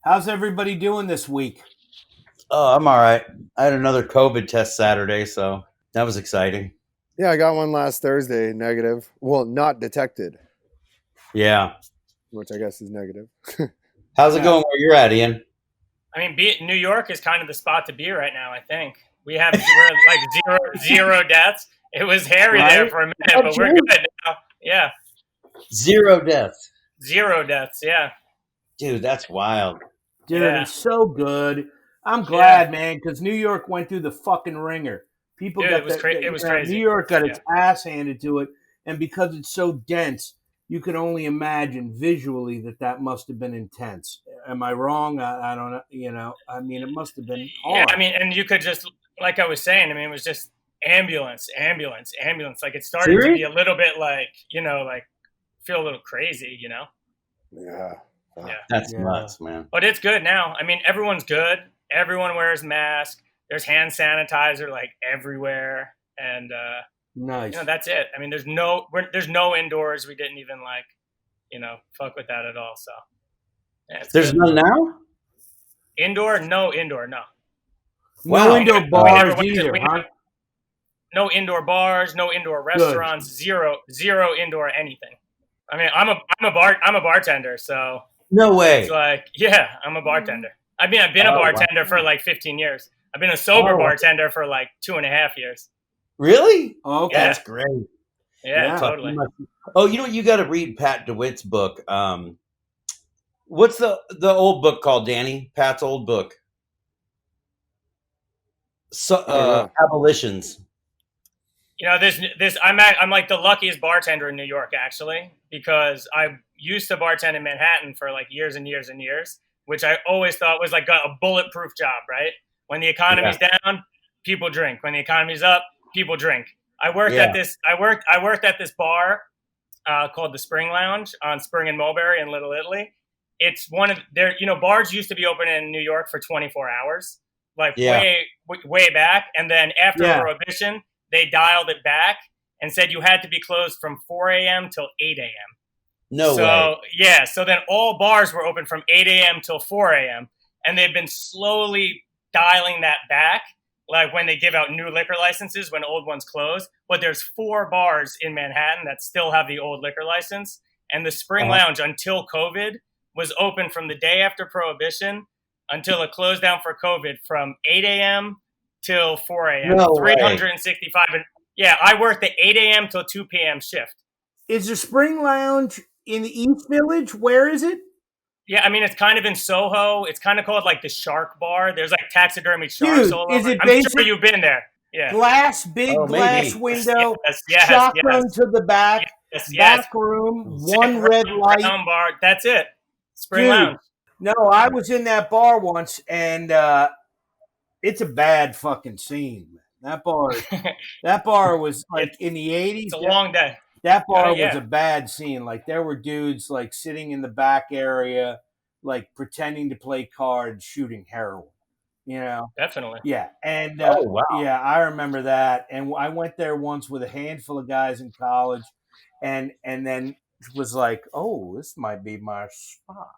How's everybody doing this week? Oh, I'm all right. I had another COVID test Saturday, so that was exciting. Yeah, I got one last Thursday, negative. Well, not detected, Yeah. which I guess is negative. How's it going where you're at, Ian? I mean, New York is kind of the spot to be right now. I think we're like zero deaths. It was hairy there for a minute, but we're good now. Yeah, 0 deaths. 0 deaths. Yeah, Dude, that's wild. Dude, Yeah. it's so good. I'm glad, man, because New York went through the fucking ringer. People Dude, got it was crazy. New York got its ass handed to it, and because it's so dense, you can only imagine visually that must have been intense. Am I wrong? I don't know. You know, I mean, it must have been hard. Yeah, I mean, and you could just, like I was saying, I mean, it was just ambulance. Like it started to be a little bit like, like feel a little crazy, Yeah. Yeah. That's nuts, man. But it's good now. I mean, everyone's good. Everyone wears masks. There's hand sanitizer like everywhere, and nice. That's it. I mean, there's no indoors. We didn't even fuck with that at all. So yeah, there's none now. Indoor, no indoor, no. No indoor bars either, huh? No indoor bars, no indoor restaurants, zero indoor anything. I mean, I'm a bartender, so no way. It's like, yeah, I'm a bartender. I mean, I've been a bartender for like 15 years. I've been a sober bartender for like 2.5 years. Really? Oh, okay. Yeah. That's great. Yeah, totally. Oh, you know what? You got to read Pat DeWitt's book. What's the old book called, Danny? Pat's old book. Abolitions. I'm like the luckiest bartender in New York, actually, because I used to bartend in Manhattan for like years and years and years, which I always thought was like a bulletproof job, right? When the economy's down, people drink. When the economy's up, people drink. I worked at this bar called the Spring Lounge on Spring and Mulberry in Little Italy. It's one of their, bars used to be open in New York for 24 hours, like way back. And then after Prohibition, they dialed it back and said you had to be closed from 4 a.m. till 8 a.m. No way. Yeah. So then all bars were open from 8 a.m. till 4 a.m. And they've been slowly dialing that back, like when they give out new liquor licenses when old ones close. But there's 4 bars in Manhattan that still have the old liquor license. And the Spring Lounge, until COVID, was open from the day after Prohibition until it closed down for COVID from 8 a.m. till 4 a.m. No 365. And yeah, I worked the 8 a.m. till 2 p.m. shift. Is the Spring Lounge in the East Village? Where is it? Yeah, I mean, it's kind of in Soho. It's kind of called like the Shark Bar. There's like taxidermy sharks all over. Is it I'm sure you've been there. Yeah. Glass window, shotgun to the back, back room, one red light. Bar. That's it. Spring Lounge. No, I was in that bar once, and it's a bad fucking scene. That bar was like in the 80s. It's a long day. That bar was a bad scene. Like there were dudes like sitting in the back area, like pretending to play cards, shooting heroin. Definitely. Yeah, and yeah, I remember that. And I went there once with a handful of guys in college, and then was like, oh, this might be my spot.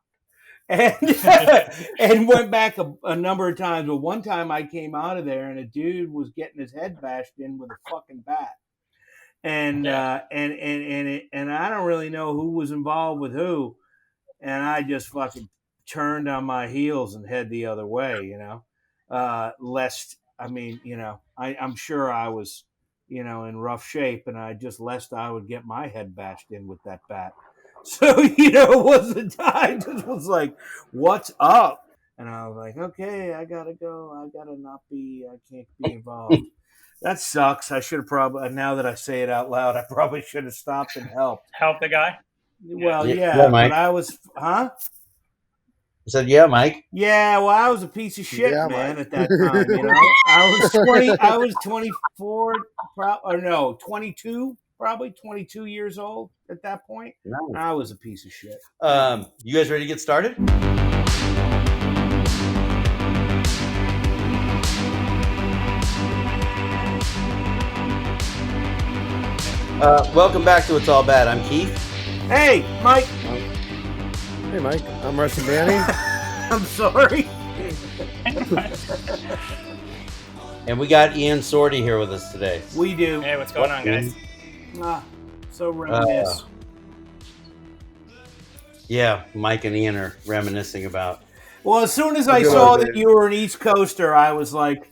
And went back a number of times. But one time I came out of there and a dude was getting his head bashed in with a fucking bat. And and I don't really know who was involved with who. And I just fucking turned on my heels and head the other way, lest, I mean, I'm sure I was, in rough shape, and lest I would get my head bashed in with that bat. So, it wasn't, I just was like, what's up? And I was like, okay, I gotta go. I can't be involved. That sucks. I should have probably, now that I say it out loud, I probably should have stopped and helped. Help the guy? Well, yeah, but I was, I said, yeah, Mike. Yeah, well, I was a piece of shit, man, Mike. At that time. I was 24, or no, 22, probably 22 years old at that point. Nice. I was a piece of shit. You guys ready to get started? Welcome back to It's All Bad. I'm Keith. Hey, Mike. Hey, Mike. I'm Russian Danny. I'm sorry. And we got Ian Swordy here with us today. We do. Hey, what's going on, guys? So reminisce. Yeah, Mike and Ian are reminiscing about. Well, as soon as I saw that you were an East Coaster, I was like,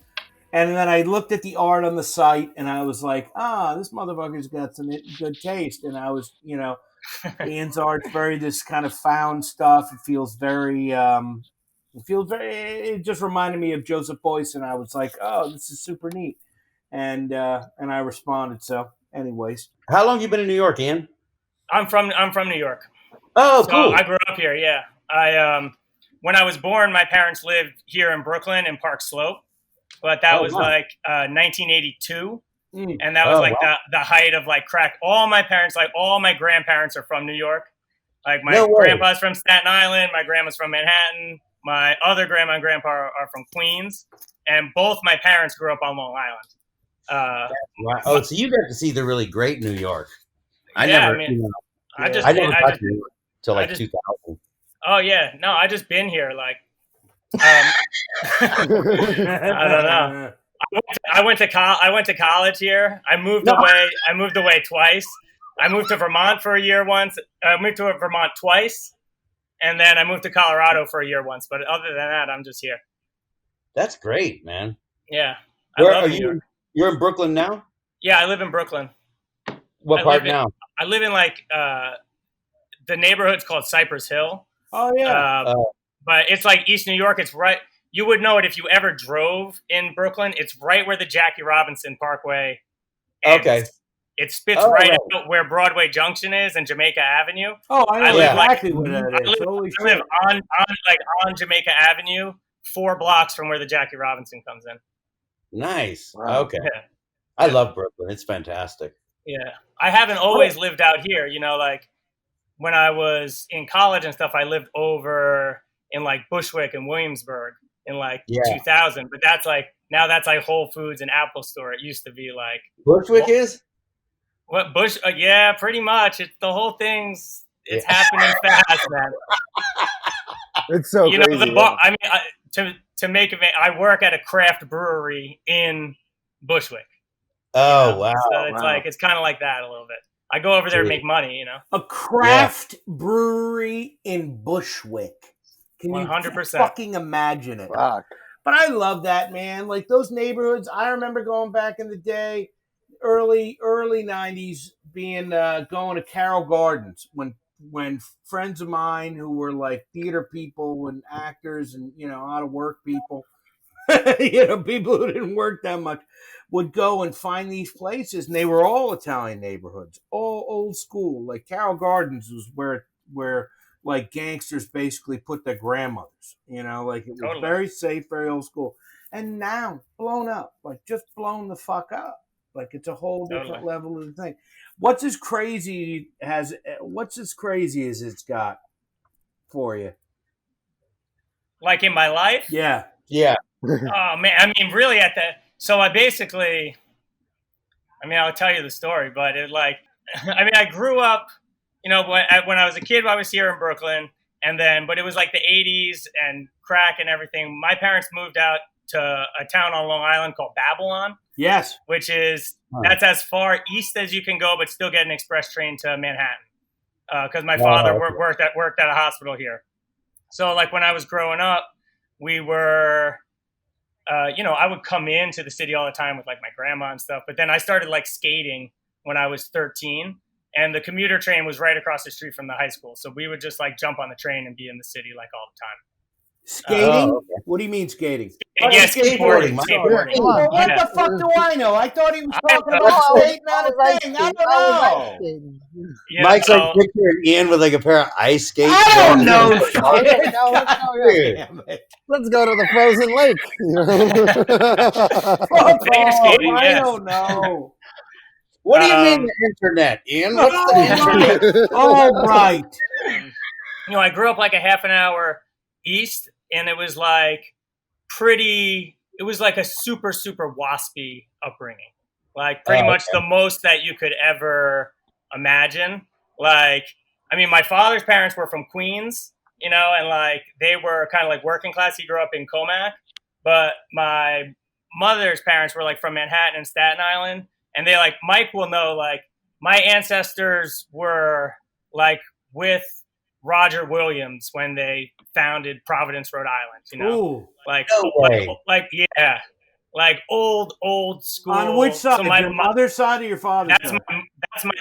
and then I looked at the art on the site, and I was like, this motherfucker's got some good taste. And I was, Ian's art's very this kind of found stuff. It feels very, it just reminded me of Joseph Beuys, and I was like, oh, this is super neat. And I responded. So, anyways, how long you been in New York, Ian? I'm from New York. Oh, so cool. I grew up here. Yeah, I when I was born, my parents lived here in Brooklyn in Park Slope, but that was like 1982, and that was the height of like crack. All my grandparents are from New York. Like my grandpa's from Staten Island, my grandma's from Manhattan, my other grandma and grandpa are from Queens, and both my parents grew up on Long Island. Oh, so you got to see the really great New York. I never got to New York till like 2000. Oh yeah, no, I just been here like. I don't know. I went to college here. I moved away twice. I moved to Vermont for a year once. I moved to Vermont twice, and then I moved to Colorado for a year once. But other than that, I'm just here. That's great, man. Yeah, Where are you? You're in Brooklyn now? Yeah, I live in Brooklyn. What part now? I live in like the neighborhood's called Cypress Hill. Oh yeah. But it's like East New York. It's right. You would know it if you ever drove in Brooklyn. It's right where the Jackie Robinson Parkway ends. Okay. It spits right out where Broadway Junction is and Jamaica Avenue. Oh, I know exactly where that is. I live on Jamaica Avenue, 4 blocks from where the Jackie Robinson comes in. Nice. Wow. Okay. Yeah. I love Brooklyn. It's fantastic. Yeah. I haven't always lived out here. Like when I was in college and stuff, I lived over in like Bushwick and Williamsburg in like 2000. But that's like, now that's like Whole Foods and Apple Store. It used to be like. Bushwick is? What Bush? Yeah, pretty much. It's the whole thing's. It's happening fast, man. It's so crazy. The bar. I mean, to make it. I work at a craft brewery in Bushwick. Oh wow! So it's like it's kind of like that a little bit. I go over there and make money. A craft brewery in Bushwick. Can 100%. Fucking imagine it? Fuck. But I love that, man. Like those neighborhoods. I remember going back in the day. Early 90s being going to Carroll Gardens when friends of mine who were like theater people and actors and out of work people people who didn't work that much would go and find these places, and they were all Italian neighborhoods, all old school. Like Carroll Gardens was where like gangsters basically put their grandmothers, like it was very safe, very old school. And now blown up, like just blown the fuck up. Like it's a whole different level of the thing. What's as crazy as it's got for you? Like in my life? Yeah. Yeah. Oh man, I mean, really so I basically, I'll tell you the story, but I grew up, when I was a kid, I was here in Brooklyn, but it was like the 80s and crack and everything. My parents moved out to a town on Long Island called Babylon. Yes. Which is, that's as far east as you can go, but still get an express train to Manhattan. Because my father worked at a hospital here. So like when I was growing up, we were, I would come into the city all the time with like my grandma and stuff. But then I started like skating when I was 13. And the commuter train was right across the street from the high school. So we would just like jump on the train and be in the city like all the time. Skating? What do you mean skating? Yeah, skateboarding. Well, what the fuck do I know? I thought he was talking about skating on a thing. I don't know. Mike's like picturing Ian with like a pair of ice skates. I don't know. Let's go to the frozen lake. I don't know. What do you mean the internet, Ian? What's the internet? Oh, right. I grew up like a half an hour east, and it was like it was like a super, super wasp-y upbringing. Like pretty much the most that you could ever imagine. Like, my father's parents were from Queens, you know, and like they were kind of like working class. He grew up in Comac, but my mother's parents were like from Manhattan and Staten Island, and they like Mike will know like my ancestors were like with Roger Williams when they founded Providence, Rhode Island. You know, Ooh. like No way. like yeah, like old school. On which side? So my your mother's side or your father's that's side?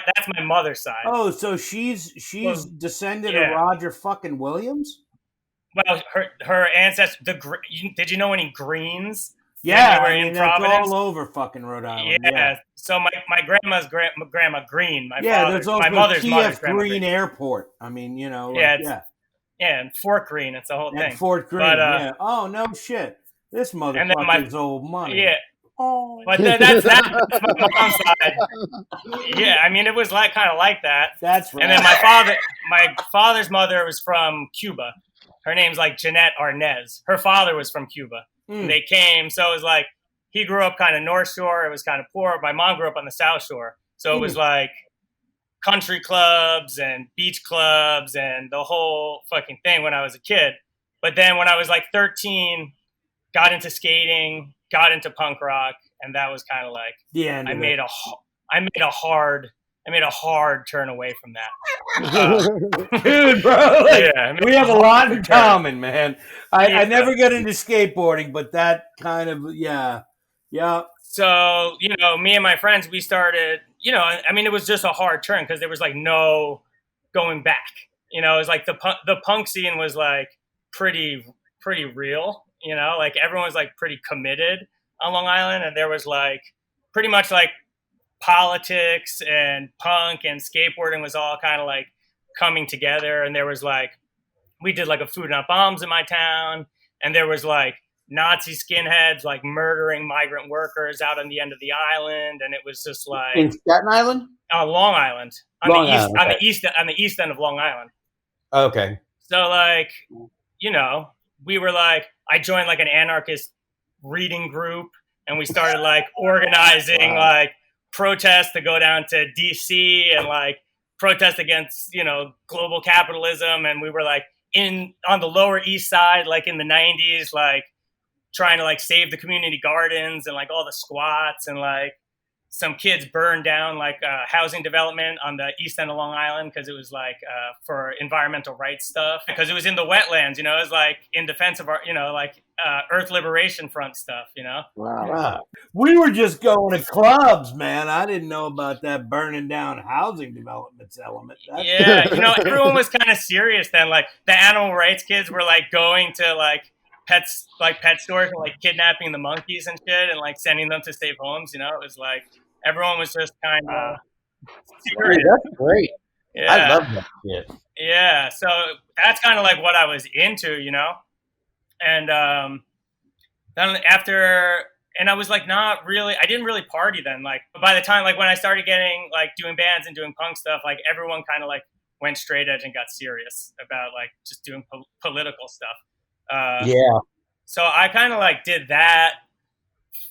that's my mother's side. Oh, so she's Well, descendant yeah. of Roger fucking Williams? Well, her ancestors. Did you know any Greens? Yeah, Anywhere I mean, in that's Providence? all over fucking Rhode Island. Yeah. So my grandma's grandma Green. There's also my mother's TF grandma Green Airport. I mean, you know, Yeah, like, yeah, and Fort Green. It's the whole and thing. Fort Green. But, yeah. Oh no shit. This and then motherfucker's old money. Yeah. Oh. But that's my mom's side. Yeah, I mean, it was like kind of like that. That's right. And then my father's mother was from Cuba. Her name's like Jeanette Arnez. Her father was from Cuba. And they came, so it was like he grew up kind of North Shore. It was kind of poor. My mom grew up on the South Shore, so it was like country clubs and beach clubs and the whole fucking thing when I was a kid. But then when I was like 13, got into skating, got into punk rock, and that was kind of like I made a hard turn away from that. Dude, bro, like, Yeah, we have a lot in common, man. I never got into skateboarding, but that kind of yeah. So, you know, me and my friends, we started, you know, I mean, it was just a hard turn because there was like no going back. You know, it was like the punk scene was like pretty real, you know, like everyone was like pretty committed on Long Island, and there was like pretty much like politics and punk and skateboarding was all kind of like coming together. And there was like, we did like a Food Not Bombs in my town, and there was like Nazi skinheads like murdering migrant workers out on the end of the island, and it was just like in Staten Island, Long Island, on the east end of Long Island. Okay. So like, you know, we were like, I joined like an anarchist reading group, and we started like organizing like protests to go down to DC and like protest against, you know, global capitalism. And we were like on the Lower East Side, like in the 90s, like trying to like save the community gardens and like all the squats, and like some kids burned down like housing development on the east end of Long Island because it was like for environmental rights stuff, because it was in the wetlands, you know, it was like in defense of our, you know, like Earth Liberation Front stuff, you know. Wow. We were just going to clubs, man. I didn't know about that burning down housing developments element. Yeah, you know, everyone was kind of serious then. Like the animal rights kids were like going to like pet stores and like kidnapping the monkeys and shit and like sending them to safe homes. You know, it was like everyone was just kind of serious. Dude, that's great. Yeah. I love that shit. Yeah, so that's kind of like what I was into, you know. And then and I was like not really, I didn't really party then. Like by the time, like when I started getting like doing bands and doing punk stuff, like everyone kind of like went straight edge and got serious about like just doing political stuff. Yeah. So I kind of like did that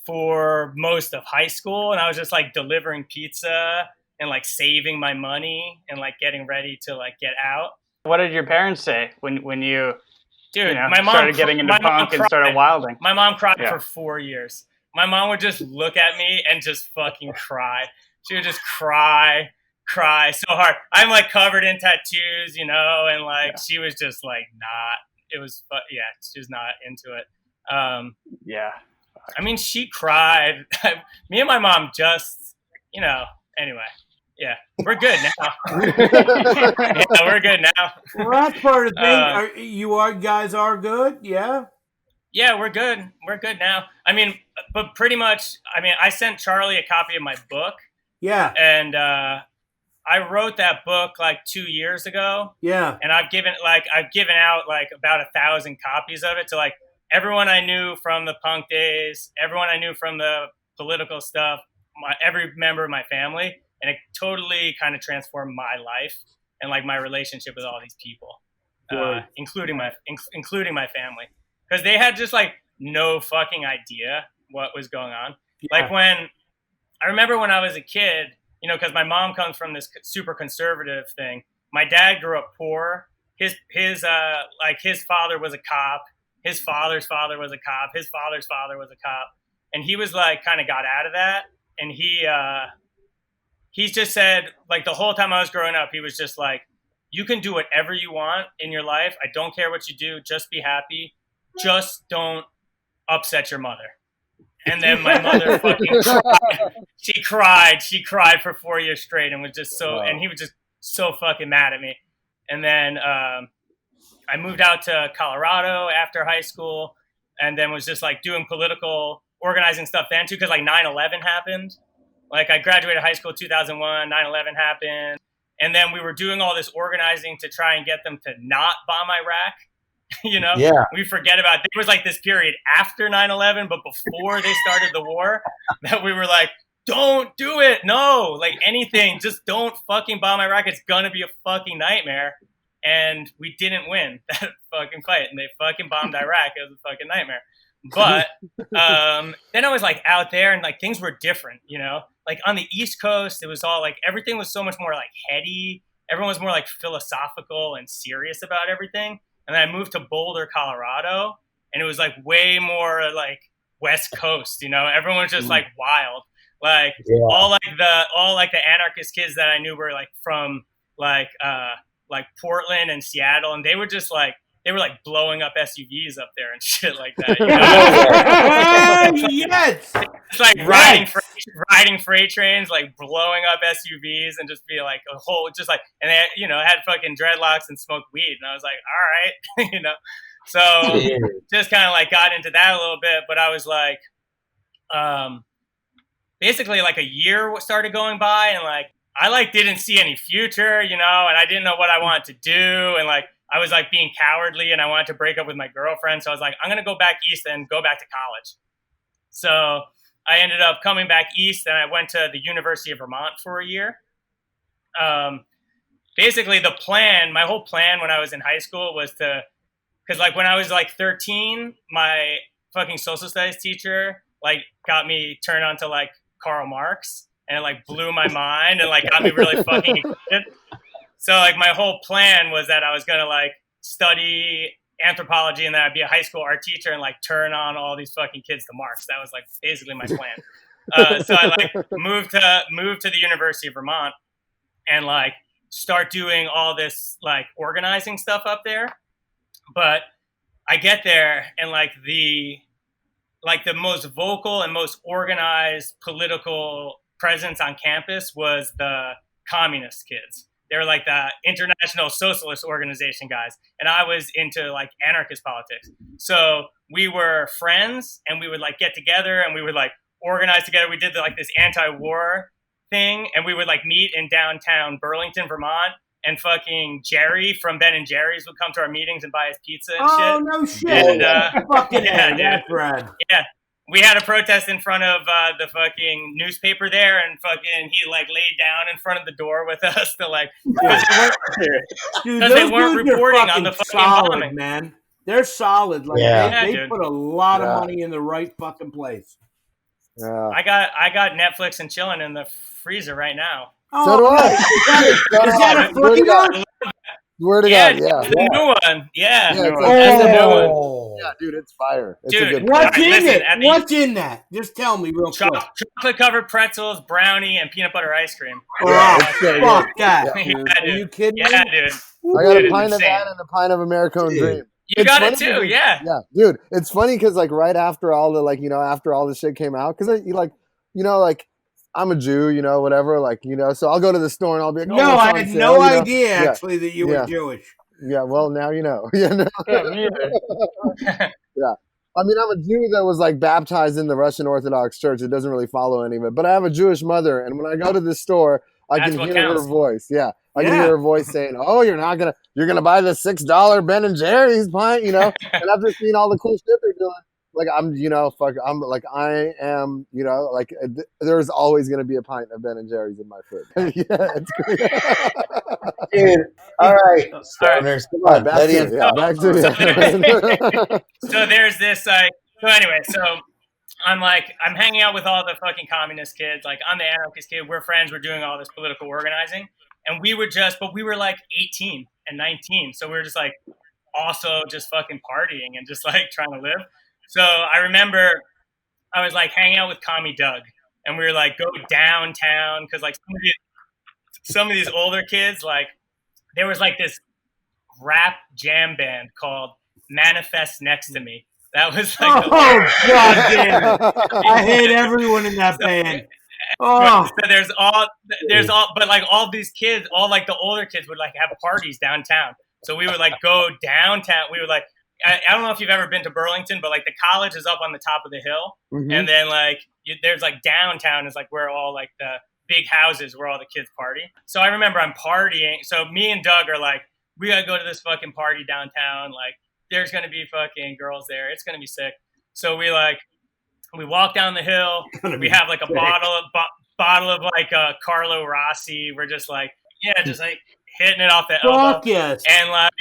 for most of high school, and I was just like delivering pizza and like saving my money and like getting ready to like get out. What did your parents say when you, dude, you know, my mom started getting into punk and started wilding? My mom cried for 4 years. My mom would just look at me and just fucking cry. She would just cry so hard. I'm like covered in tattoos, you know, and like she was just like not. It was, she was not into it. I mean, she cried. Me and my mom just, you know. Anyway, yeah, we're good now. Yeah, we're good now. Well, that's part of the thing. Guys are good, yeah. Yeah, we're good. We're good now. I mean, but pretty much. I mean, I sent Charlie a copy of my book. Yeah. And I wrote that book like 2 years ago. Yeah. And I've given out like about 1,000 copies of it to like everyone I knew from the punk days, everyone I knew from the political stuff, every member of my family, and it totally kind of transformed my life and like my relationship with all these people, including my family, because they had just like no fucking idea what was going on. Yeah. Like I remember when I was a kid, you know, because my mom comes from this super conservative thing. My dad grew up poor. his father was a cop. His father's father was a cop. His father's father was a cop. And he was like, kind of got out of that. And he's just said, like, the whole time I was growing up, he was just like, you can do whatever you want in your life. I don't care what you do. Just be happy. Just don't upset your mother. And then my mother fucking cried. She cried for 4 years straight and was just so, and he was just so fucking mad at me. And then I moved out to Colorado after high school, and then was just like doing political organizing stuff then too, because like 9/11 happened. Like I graduated high school 2001, 9/11 happened. And then we were doing all this organizing to try and get them to not bomb Iraq. You know, we forget about it. There was like this period after 9/11, but before they started the war, that we were like, don't do it. No, like anything, just don't fucking bomb Iraq. It's going to be a fucking nightmare. And we didn't win that fucking fight. And they fucking bombed Iraq. It was a fucking nightmare. But then I was like out there and like things were different, you know, like on the East Coast, it was all like everything was so much more like heady. Everyone was more like philosophical and serious about everything. And then I moved to Boulder, Colorado, and it was like way more like West Coast, you know, everyone was just like wild. Like all the anarchist kids that I knew were like from like Portland and Seattle, and they were just like, they were like blowing up SUVs up there and shit like that. You know? Yes. It's like riding freight trains, like blowing up SUVs, and just be like a whole, just like, and they, you know, had fucking dreadlocks and smoked weed, and I was like, all right, you know. So just kind of like got into that a little bit, but I was like, basically like a year started going by, and like I like didn't see any future, you know, and I didn't know what I wanted to do, and like I was like being cowardly, and I wanted to break up with my girlfriend. So I was like, I'm going to go back east and go back to college. So I ended up coming back east, and I went to the University of Vermont for a year. Basically the plan, my whole plan when I was in high school was to, because like when I was like 13, my fucking social studies teacher like got me turned on to like Karl Marx, and it like blew my mind and like got me really fucking excited. So like my whole plan was that I was going to like study anthropology, and then I'd be a high school art teacher and like turn on all these fucking kids to Marx. That was like basically my plan. So I like moved to the University of Vermont and like start doing all this like organizing stuff up there. But I get there, and like the most vocal and most organized political presence on campus was the communist kids. They were like the International Socialist Organization guys. And I was into like anarchist politics. So we were friends, and we would like get together, and we would like organize together. We did like this anti-war thing, and we would like meet in downtown Burlington, Vermont, and fucking Jerry from Ben & Jerry's would come to our meetings and buy us pizza and shit. Oh, no shit. And, fucking yeah, that's rad. Yeah. We had a protest in front of the fucking newspaper there, and fucking he like laid down in front of the door with us to like, because they weren't reporting on the fucking bombing. Man, they're solid. Like they put a lot of money in the right fucking place. Yeah. I got Netflix and chilling in the freezer right now. Oh, So do I. Is that a fucking one? Word of God, yeah. The new one. Yeah. Yeah, That's the new one. Yeah, dude, it's fire. It's Dude, a good What's in listen, it? What's in that? Just tell me real quick. Chocolate-covered pretzels, brownie, and peanut butter ice cream. Oh, Yeah, fuck that. Yeah, dude. Are you kidding Yeah, me? dude. I got a Dude, pint of insane. that and a pint of Americone Dream. You got it too, yeah. Yeah, dude, it's funny because like right after all the like, you know, after all the shit came out, because you like, you know, like I'm a Jew, you know, whatever, like, you know, so I'll go to the store and I'll be like, No, I had no idea actually that you were Yeah. Jewish. Yeah, well, now you know. Yeah. Yeah. I mean, I'm a Jew that was like baptized in the Russian Orthodox Church. It doesn't really follow any of it, but I have a Jewish mother, and when I go to the store, I That's can what hear counts. her voice. Yeah, I can hear her voice saying, "Oh, you're gonna buy the $6 Ben & Jerry's pint," you know. And after seeing all the cool shit they're doing, like I'm, you know, I am, you know, like there's always gonna be a pint of Ben & Jerry's in my fridge. Yeah, it's great. Dude, all right, stoners, come on, Back to it. So there's this like, so anyway, so I'm hanging out with all the fucking communist kids. Like I'm the anarchist kid. We're friends. We're doing all this political organizing, and we were like 18. and 19. So we were just like also just fucking partying and just like trying to live. So I remember I was like hanging out with Commie Doug, and we were like go downtown because like some of these older kids, like there was like this rap jam band called Manifest Next to Me. That was like God damn it! I hate everyone in that band. Oh, so but like all these kids, all like the older kids would like have parties downtown. So we would like go downtown. We would like, I don't know if you've ever been to Burlington, but like the college is up on the top of the hill. Mhm. And then like there's like downtown is like where all like the big houses where all the kids party. So I remember I'm partying. So me and Doug are like, we got to go to this fucking party downtown. Like there's going to be fucking girls there. It's going to be sick. So we walk down the hill. We have like a bottle of like Carlo Rossi. We're just like, just like hitting it off the elbow. fuck yes. And like,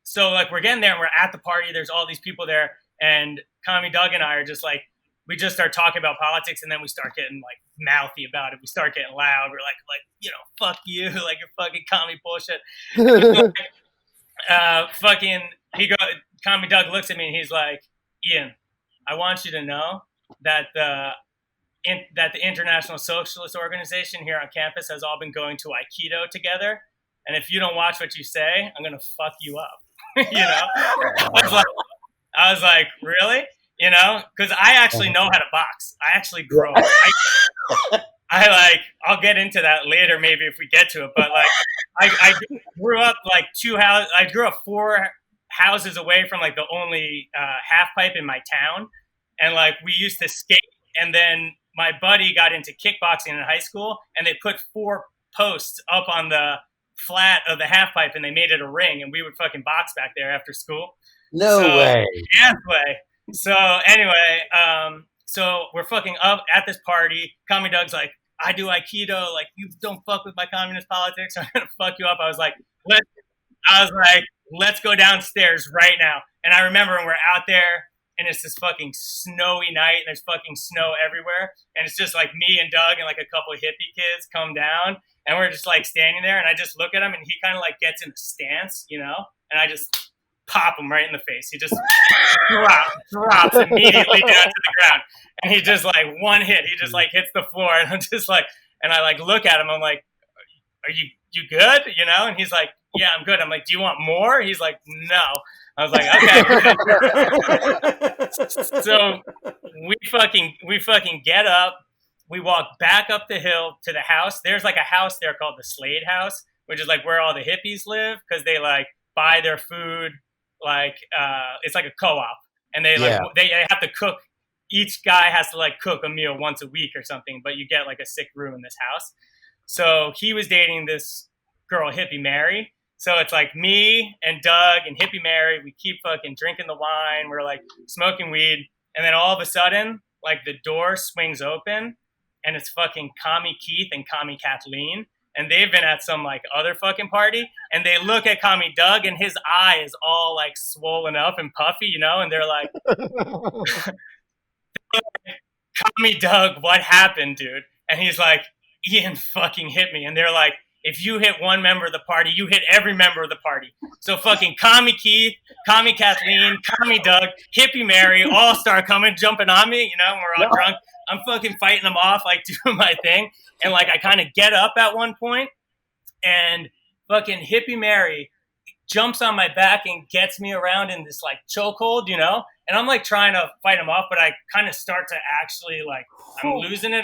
so like we're getting there and we're at the party. There's all these people there, and Commie Doug and I are just like, we just start talking about politics, and then we start getting like mouthy about it. We start getting loud. We're like, fuck you, like you're fucking commie bullshit. Commie Doug looks at me and he's like, Ian, I want you to know that the International Socialist Organization here on campus has all been going to Aikido together. And if you don't watch what you say, I'm going to fuck you up. I was like, really? Because I actually know how to box. I actually grow. I'll get into that later, maybe if we get to it. But like, I grew up like I grew up 4 houses away from like the only half pipe in my town. And like, we used to skate. And then my buddy got into kickboxing in high school, and they put 4 posts up on the flat of the half pipe, and they made it a ring, and we would fucking box back there after school. No way. Yeah, way. So anyway, so we're fucking up at this party. Commie Doug's like, I do Aikido. Like, you don't fuck with my communist politics. I'm gonna fuck you up. I was like, let's go downstairs right now. And I remember when we're out there, and it's this fucking snowy night, and there's fucking snow everywhere. And it's just like me and Doug and like a couple of hippie kids come down, and we're just like standing there, and I just look at him, and he kind of like gets in a stance, and I just pop him right in the face. He just drops immediately down to the ground. And he just like one hit, he just like hits the floor, and I'm just like, and I like look at him, I'm like, are you good? And he's like, yeah, I'm good. I'm like, do you want more? He's like, no. I was like, okay. So we fucking get up. We walk back up the hill to the house. There's like a house there called the Slade House, which is like where all the hippies live, because they like buy their food. Like it's like a co-op, and they have to cook. Each guy has to like cook a meal once a week or something, but you get like a sick room in this house. So he was dating this girl, Hippie Mary. So it's like me and Doug and Hippie Mary. We keep fucking drinking the wine. We're like smoking weed. And then all of a sudden, like the door swings open, and it's fucking Commie Keith and Commie Kathleen. And they've been at some like other fucking party. And they look at Commie Doug, and his eye is all like swollen up and puffy, and they're like, Commie Doug, what happened, dude? And he's like, Ian fucking hit me. And they're like, if you hit one member of the party, you hit every member of the party. So fucking Commie Keith, Commie Kathleen, Commie Doug, Hippie Mary all start jumping on me, and we're all drunk. I'm fucking fighting them off, like doing my thing. And like, I kind of get up at one point, and fucking Hippie Mary jumps on my back and gets me around in this like chokehold, and I'm like trying to fight him off, but I kind of start to actually like, I'm losing it.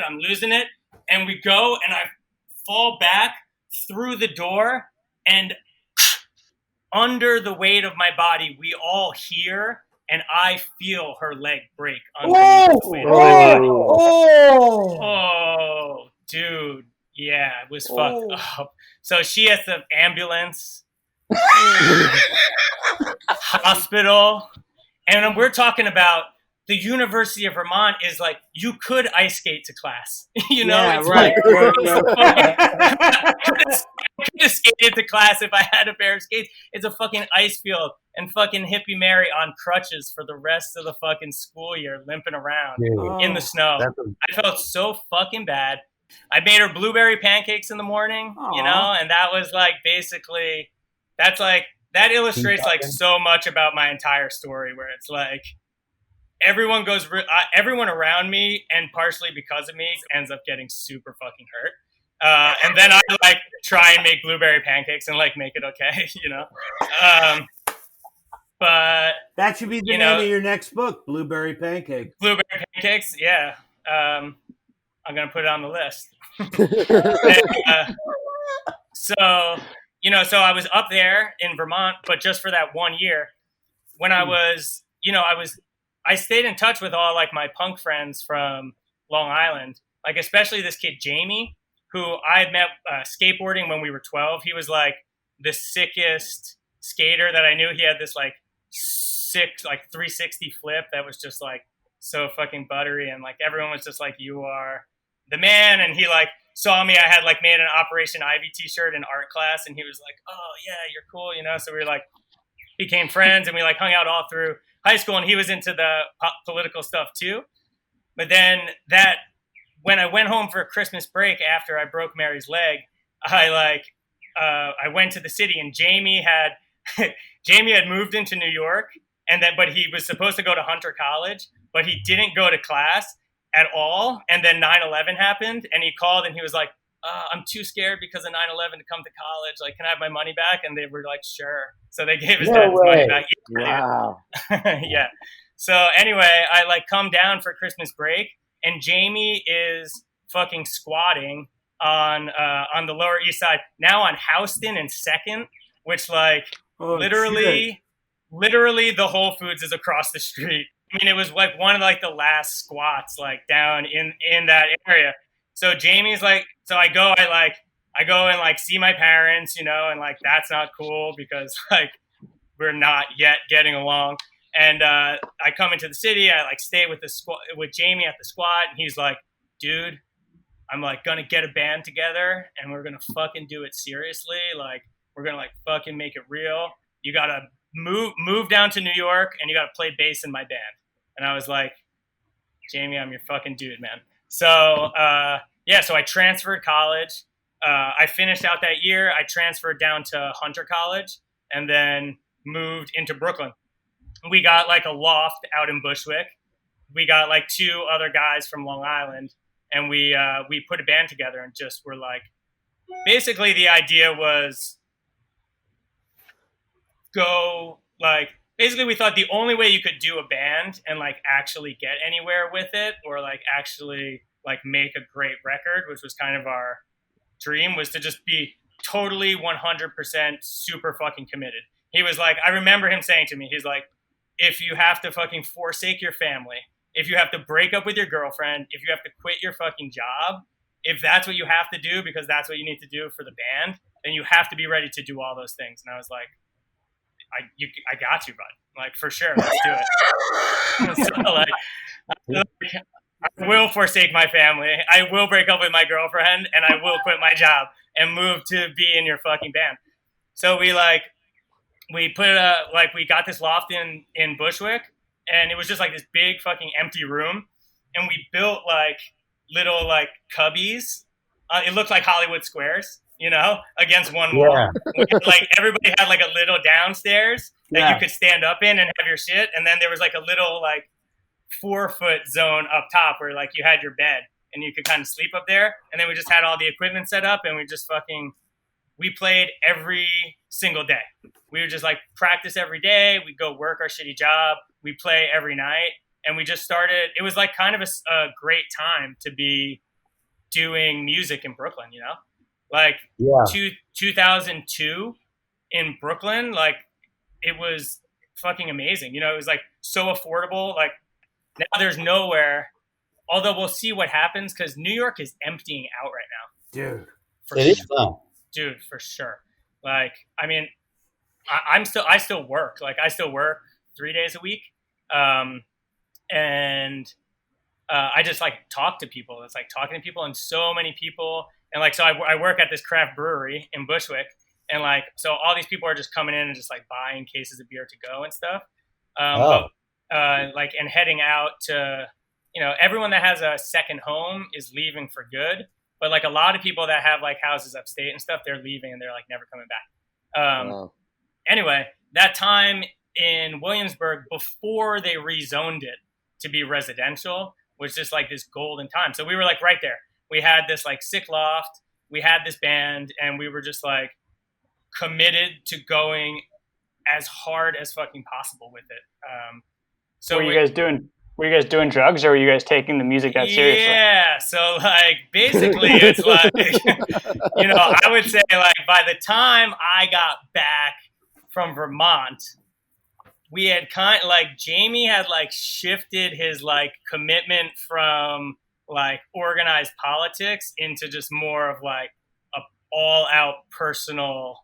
And we go, and I fall back through the door, and under the weight of my body, we all hear, and I feel her leg break underneath the weight of my body. Oh, dude. Yeah, it was fucked up. So she has the ambulance, hospital, and we're talking about the University of Vermont is like, you could ice skate to class. Yeah, it's right. I could have skated to class if I had a pair of skates. It's a fucking ice field, and fucking Hippie Mary on crutches for the rest of the fucking school year, limping around in the snow. I felt so fucking bad. I made her blueberry pancakes in the morning, you know, and that was like basically, that's like, that illustrates like so much about my entire story, where it's like everyone around me, and partially because of me, ends up getting super fucking hurt. And then I like try and make blueberry pancakes and like make it okay, you know. But that should be the name of your next book, Blueberry Pancakes. Blueberry Pancakes, yeah. I'm gonna put it on the list. So, you know, so I was up there in Vermont, but just for that 1 year. When I was, you know, I stayed in touch with all like my punk friends from Long Island, like especially this kid Jamie, who I had met skateboarding when we were 12. He was like the sickest skater that I knew. He had this like sick like 360 flip that was just like so fucking buttery, and like everyone was just like, you are the man. And he like saw me. I had like made an Operation Ivy t-shirt in art class, and he was like, oh yeah, you're cool, you know. So we were like became friends, and we like hung out all through high school, and he was into the political stuff too. But then when I went home for a Christmas break after I broke Mary's leg, I went to the city, and Jamie had moved into New York, but he was supposed to go to Hunter College, but he didn't go to class at all. And then 9/11 happened, and he called, and he was like, I'm too scared because of 9/11 to come to college. Like, can I have my money back? And they were like, sure. So they gave his dad his money back. Wow. Yeah. So anyway, I like come down for Christmas break, and Jamie is fucking squatting on the Lower East Side, now on Houston and 2nd, which like literally the Whole Foods is across the street. I mean, it was like one of like the last squats like down in that area. So Jamie's like, so I go and like see my parents, you know, and like that's not cool because like we're not yet getting along. And I come into the city, I like stay with with Jamie at the squat, and he's like, dude, I'm like gonna get a band together, and we're gonna fucking do it seriously. Like we're gonna like fucking make it real. You gotta move down to New York, and you gotta play bass in my band. And I was like, Jamie, I'm your fucking dude, man. So, so I transferred college. I finished out that year. I transferred down to Hunter College and then moved into Brooklyn. We got like a loft out in Bushwick. We got like 2 other guys from Long Island, and we put a band together and just were like, basically the idea was basically we thought the only way you could do a band and like actually get anywhere with it, or like actually like make a great record, which was kind of our dream, was to just be totally 100% super fucking committed. He was like, I remember him saying to me, he's like, if you have to fucking forsake your family, if you have to break up with your girlfriend, if you have to quit your fucking job, if that's what you have to do because that's what you need to do for the band, then you have to be ready to do all those things. And I was like, I got you, bud. Like, for sure, let's do it. So, like, I will forsake my family. I will break up with my girlfriend, and I will quit my job and move to be in your fucking band. So we got this loft in Bushwick, and it was just like this big fucking empty room, and we built like little like cubbies. It looked like Hollywood Squares, you know, against one wall. Like everybody had like a little downstairs that you could stand up in and have your shit, and then there was like a little like 4-foot zone up top where like you had your bed and you could kind of sleep up there. And then we just had all the equipment set up, and we played every single day. We would just like practice every day. We'd go work our shitty job. We play every night. And we just started, it was like kind of a great time to be doing music in Brooklyn, you know, like 2002 in Brooklyn, like it was fucking amazing. You know, it was like so affordable. Like now there's nowhere, although we'll see what happens because New York is emptying out right now. Dude. Dude, for sure. Like, I mean, I still work. Like, I still work 3 days a week. And I just like talk to people. It's like talking to people, and so many people. And like, so I work at this craft brewery in Bushwick, and like, so all these people are just coming in and just like buying cases of beer to go and stuff. And heading out to, you know, everyone that has a second home is leaving for good. But like a lot of people that have like houses upstate and stuff, they're leaving and they're like never coming back. Wow. Anyway, that time in Williamsburg before they rezoned it to be residential was just like this golden time. So we were like right there. We had this like sick loft, we had this band, and we were just like committed to going as hard as fucking possible with it. So were you guys doing drugs, or were you guys taking the music that seriously? Yeah, so like basically it's like you know, I would say like by the time I got back from Vermont, we had Jamie had like shifted his like commitment from like organized politics into just more of like a all out personal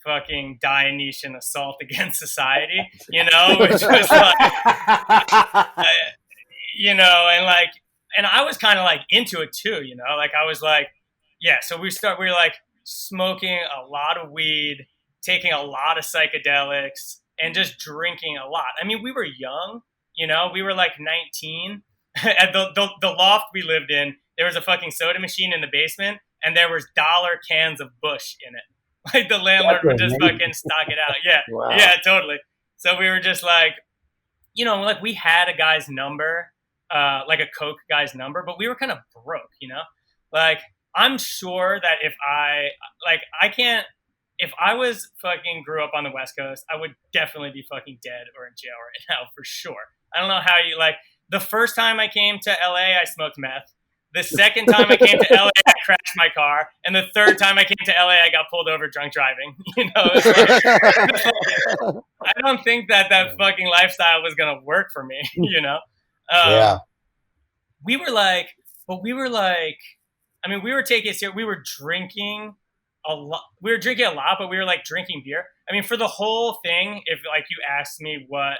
fucking Dionysian assault against society, you know, which was like, you know, and I was kind of like into it too, you know, like I was like, yeah. So we were like smoking a lot of weed, taking a lot of psychedelics, and just drinking a lot. I mean, we were young, you know, we were like 19. At the loft we lived in, there was a fucking soda machine in the basement, and there was dollar cans of Bush in it. Like the landlord would just fucking stock it out. Yeah. Wow. Yeah, totally. So we were just like, you know, like we had a guy's number, like a Coke guy's number, but we were kind of broke, you know? Like, I'm sure that if I was fucking grew up on the West Coast, I would definitely be fucking dead or in jail right now for sure. I don't know how you like, the first time I came to LA, I smoked meth. The second time I came to LA, I crashed my car. And the third time I came to LA, I got pulled over drunk driving. You know, I don't think that fucking lifestyle was going to work for me, you know? Yeah. We were like, I mean, we were taking it serious. We were drinking a lot. We were drinking a lot, but we were like drinking beer. I mean, for the whole thing, if like you asked me what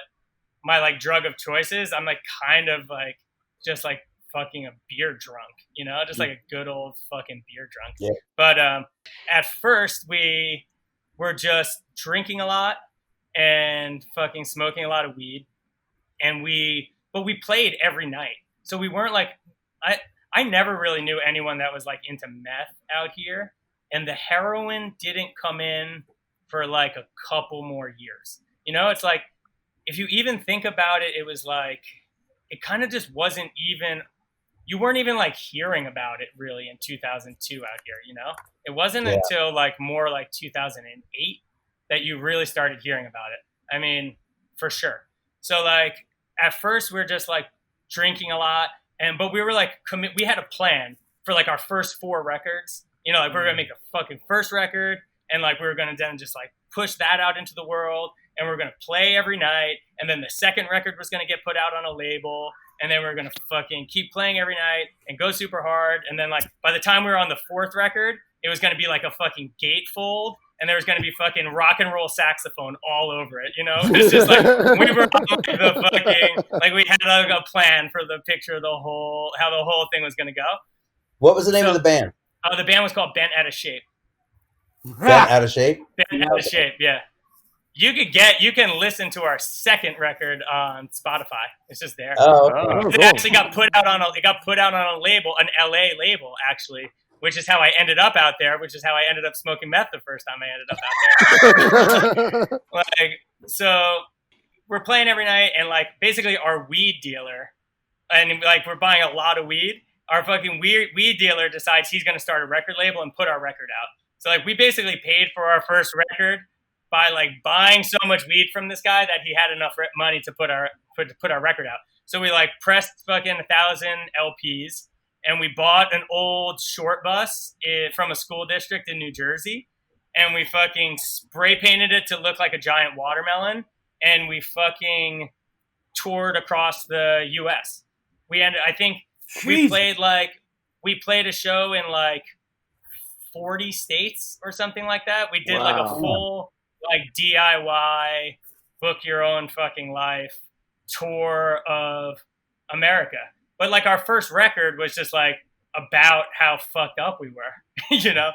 my like drug of choice is, I'm like kind of like just like fucking a beer drunk, you know, just like a good old fucking beer drunk. Yeah. But at first we were just drinking a lot and fucking smoking a lot of weed, and we played every night. So we weren't like, I never really knew anyone that was like into meth out here, and the heroin didn't come in for like a couple more years. You know, it's like, if you even think about it, it was like, it kind of just wasn't even, you weren't even like hearing about it really in 2002 out here, you know? It wasn't until like more like 2008 that you really started hearing about it. I mean, for sure. So like at first we were just like drinking a lot, but we were like, we had a plan for like our first 4 records, you know, like we were gonna make a fucking first record, and like we were gonna then just like push that out into the world, and we were gonna play every night, and then the second record was gonna get put out on a label, and then we were gonna fucking keep playing every night and go super hard, and then like by the time we were on the 4th record, it was gonna be like a fucking gatefold, and there was gonna be fucking rock and roll saxophone all over it, you know? It's just like we were like the fucking, like we had like a plan for the picture of how the whole thing was gonna go. What was the name of the band? The band was called Bent Out of Shape. Bent Out of Shape? Bent Out of Shape, yeah. You can listen to our second record on Spotify. It's just there. Oh, okay. It actually got put out on a label, an LA label actually, which is how I ended up out there, which is how I ended up smoking meth the first time I ended up out there. Like, so we're playing every night, and like basically our weed dealer, and like we're buying a lot of weed, our fucking weed dealer decides he's going to start a record label and put our record out. So like we basically paid for our first record by like buying so much weed from this guy that he had enough money to put our record out. So we like pressed fucking 1,000 LPs, and we bought an old short bus from a school district in New Jersey, and we fucking spray painted it to look like a giant watermelon, and we fucking toured across the U.S. I think we played a show in like 40 states or something like that. We did like a full like DIY book your own fucking life tour of America. But like our first record was just like about how fucked up we were, you know?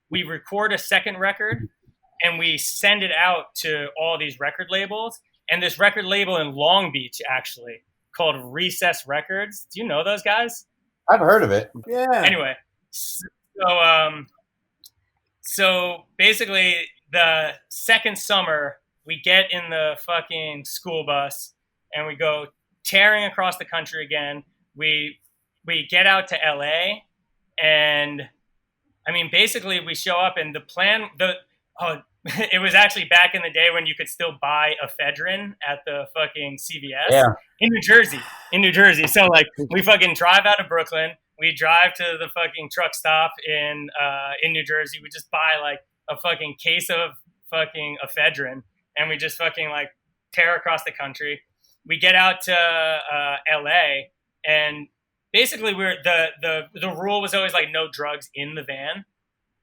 We record a second record and we send it out to all these record labels, and this record label in Long Beach actually called Recess Records. Do you know those guys? I've heard of it. Yeah. Anyway, So basically, the second summer, we get in the fucking school bus and we go tearing across the country again. We get out to LA, and I mean, basically, we show up, and it was actually back in the day when you could still buy ephedrine at the fucking CVS in New Jersey. So like, we fucking drive out of Brooklyn. We drive to the fucking truck stop in New Jersey. We just buy like a fucking case of fucking ephedrine, and we just fucking like tear across the country. We get out to LA, and basically the rule was always like no drugs in the van,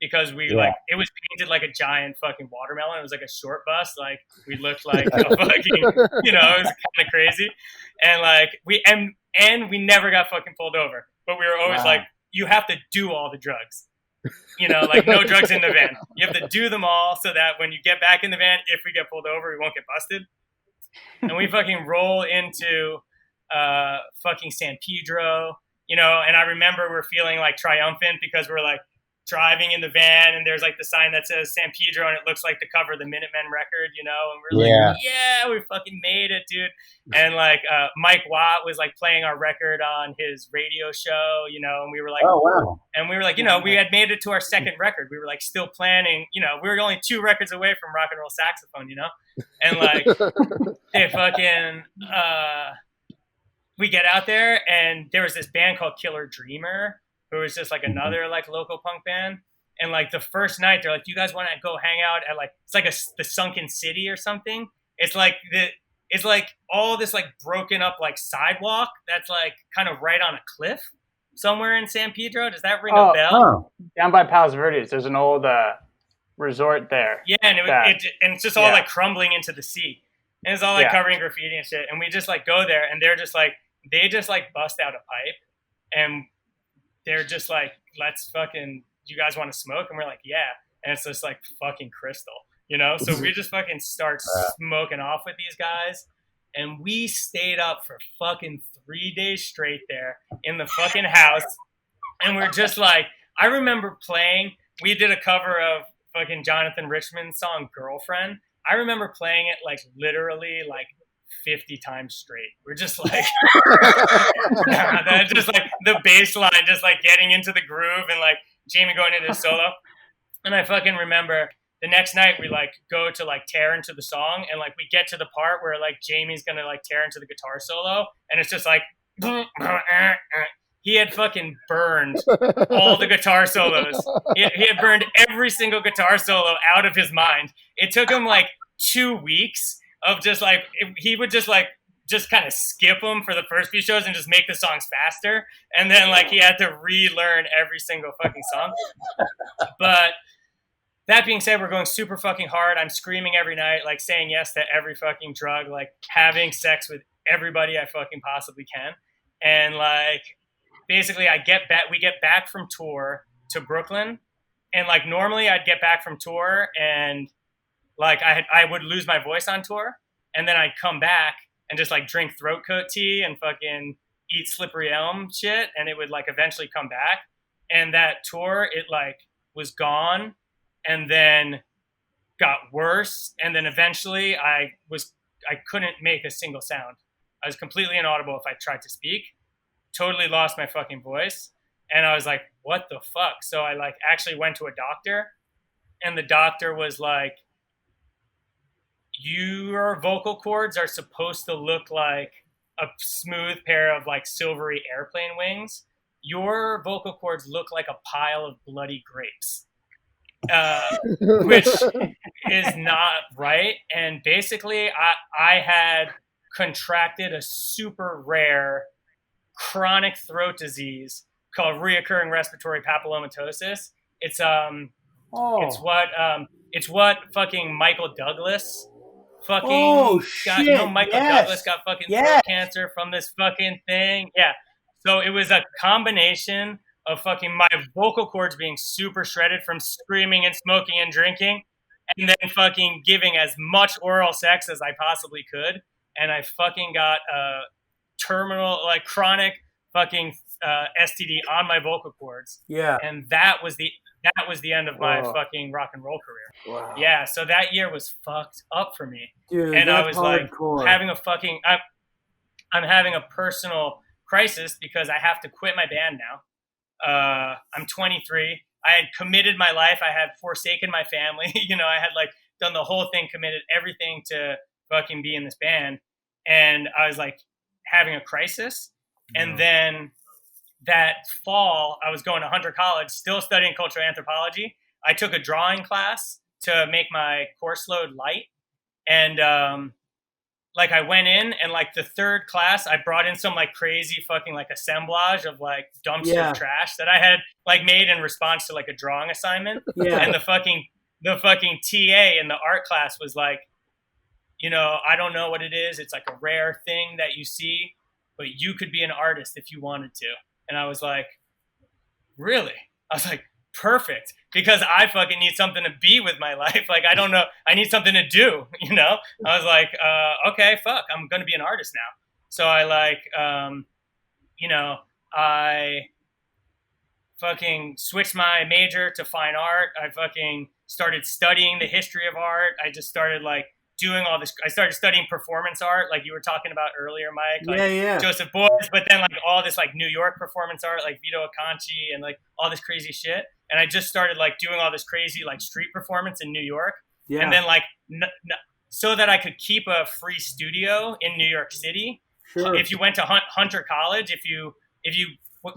because like it was painted like a giant fucking watermelon. It was like a short bus. Like we looked like a fucking, it was kind of crazy. And like we never got fucking pulled over, but we were always like, you have to do all the drugs, like no drugs in the van. You have to do them all so that when you get back in the van, if we get pulled over, we won't get busted. And we fucking roll into fucking San Pedro, and I remember we're feeling like triumphant because we're like driving in the van, and there's like the sign that says San Pedro, and it looks like the cover of the Minutemen record, and we're like, yeah, we fucking made it, dude. And like Mike Watt was like playing our record on his radio show, and we were like, oh wow, and we were like, we had made it to our second record. We were like still planning, we were only 2 records away from Rock and Roll Saxophone, and like they fucking we get out there, and there was this band called Killer Dreamer, who was just like another like local punk band. And like the first night, they're like, "You guys want to go hang out at like, it's like the Sunken City or something? It's like all this like broken up like sidewalk that's like kind of right on a cliff somewhere in San Pedro. Does that ring a bell? Down by Palos Verdes, there's an old resort there. Yeah, and it's just all like crumbling into the sea, and it's all like covering graffiti and shit. And we just like go there, and they just like bust out a pipe, and they're just like, let's fucking, you guys want to smoke? And we're like, yeah. And it's just like fucking crystal, So we just fucking start smoking off with these guys. And we stayed up for fucking 3 days straight there in the fucking house. And we're just like, I remember we did a cover of fucking Jonathan Richman's song Girlfriend. I remember playing it like literally like 50 times straight. We're just like, just like the bass line, just like getting into the groove, and like Jamie going into his solo. And I fucking remember the next night we like go to like tear into the song, and like we get to the part where like Jamie's gonna like tear into the guitar solo, and it's just like he had fucking burned all the guitar solos. He had burned every single guitar solo out of his mind. It took him like 2 weeks of just like, he would just like just kind of skip them for the first few shows and just make the songs faster, and then like he had to relearn every single fucking song. But that being said, we're going super fucking hard. I'm screaming every night, like saying yes to every fucking drug, like having sex with everybody I fucking possibly can. And like basically we get back from tour to Brooklyn, and like normally I'd get back from tour and like I would lose my voice on tour, and then I'd come back and just like drink throat coat tea and fucking eat Slippery Elm shit, and it would like eventually come back. And that tour, it like was gone, and then got worse, and then eventually I couldn't make a single sound. I was completely inaudible if I tried to speak. Totally lost my fucking voice, and I was like, what the fuck? So I like actually went to a doctor, and the doctor was like, your vocal cords are supposed to look like a smooth pair of like silvery airplane wings. Your vocal cords look like a pile of bloody grapes, which is not right. And basically I had contracted a super rare chronic throat disease called reoccurring respiratory papillomatosis. It's what fucking Michael Douglas fucking got. Michael Douglas got fucking throat cancer from this fucking thing. Yeah. So it was a combination of fucking my vocal cords being super shredded from screaming and smoking and drinking, and then fucking giving as much oral sex as I possibly could. And I fucking got a terminal, like chronic fucking STD on my vocal cords. Yeah. And that was the end of my fucking rock and roll career. Wow. Yeah. So that year was fucked up for me. Dude, And I was hardcore. like having I'm having a personal crisis because I have to quit my band now. I'm 23. I had committed my life. I had forsaken my family. I had like done the whole thing, committed everything to fucking be in this band. And I was like having a crisis. And then that fall, I was going to Hunter College, still studying cultural anthropology. I took a drawing class to make my course load light. And like I went in and like the third class, I brought in some like crazy fucking like assemblage of like dumpster trash that I had like made in response to like a drawing assignment. Yeah. And the fucking TA in the art class was like, I don't know what it is. It's like a rare thing that you see, but you could be an artist if you wanted to. And I was like, really? I was like, perfect, because I fucking need something to be with my life. Like, I don't know. I need something to do, I was like, okay, fuck, I'm going to be an artist now. So I like, I fucking switched my major to fine art. I fucking started studying the history of art. I just started like doing all this. I started studying performance art, like you were talking about earlier, Mike. Like Joseph Beuys, but then like all this like New York performance art, like Vito Acconci and like all this crazy shit. And I just started like doing all this crazy like street performance in New York. Yeah. And then like so that I could keep a free studio in New York City. Sure. If you went to Hunter College, if you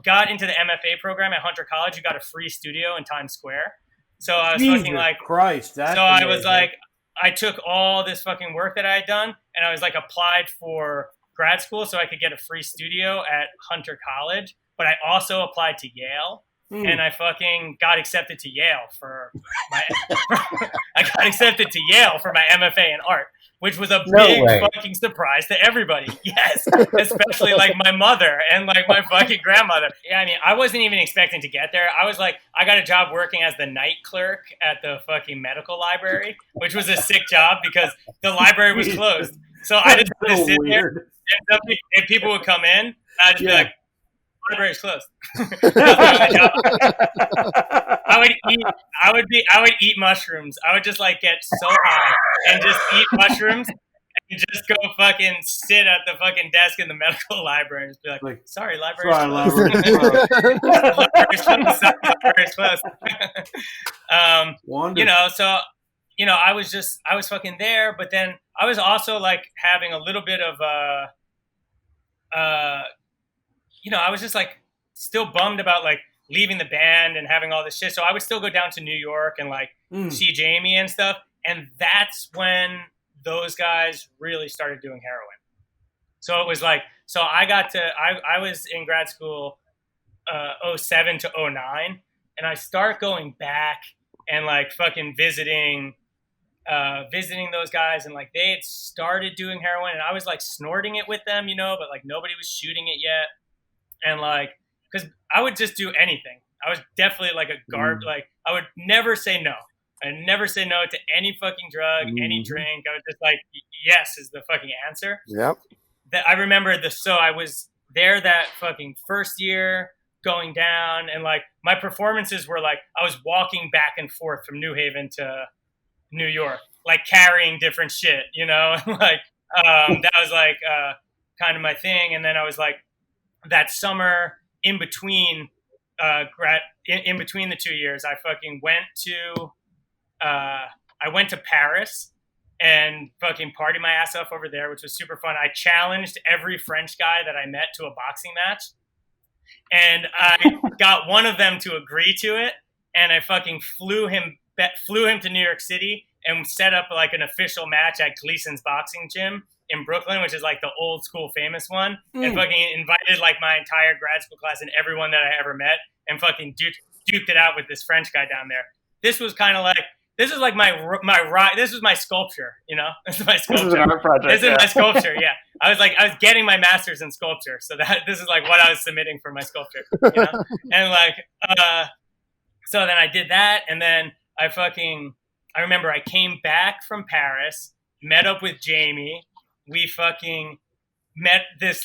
got into the MFA program at Hunter College, you got a free studio in Times Square. So I was fucking like, Christ, that's so amazing. I was like, I took all this fucking work that I had done and I was like applied for grad school so I could get a free studio at Hunter College. But I also applied to Yale and I fucking got accepted to Yale for my MFA in art, which was a big fucking surprise to everybody. Yes, especially like my mother and like my fucking grandmother. Yeah, I mean, I wasn't even expecting to get there. I was like, I got a job working as the night clerk at the fucking medical library, which was a sick job because the library was closed. So I just had to sit there and people would come in and I'd just be like, library's closed. I would eat mushrooms. I would just like get so high and just eat mushrooms and just go fucking sit at the fucking desk in the medical library and just be like sorry, library's closed. Library's closed. So I was fucking there, but then I was also like having a little bit of I was just like still bummed about like leaving the band and having all this shit. So I would still go down to New York and like see Jamie and stuff. And that's when those guys really started doing heroin. So it was like, so I was in grad school 07 to 09 and I start going back and like fucking visiting those guys and like they had started doing heroin and I was like snorting it with them, but like nobody was shooting it yet. And like, cause I would just do anything. I was definitely like a like I would never say no. I'd never say no to any fucking drug, any drink. I was just like, yes is the fucking answer. Yep. I remember so I was there that fucking first year going down and like my performances were like, I was walking back and forth from New Haven to New York, like carrying different shit, like, that was like, kind of my thing. And then I was like, that summer in between in between the 2 years, I fucking went to Paris and fucking partied my ass off over there, which was super fun. I challenged every French guy that I met to a boxing match and I got one of them to agree to it. And I fucking flew him to New York City and set up like an official match at Gleason's boxing gym in Brooklyn, which is like the old school famous one, and fucking invited like my entire grad school class and everyone that I ever met and fucking duked it out with this French guy down there. This was kind of like, this is like this was my sculpture, This is my sculpture. This is an art project. This is my sculpture, yeah. I was getting my master's in sculpture, so this is like what I was submitting for my sculpture, And like, so then I did that, and then I remember I came back from Paris, met up with Jamie. We fucking met this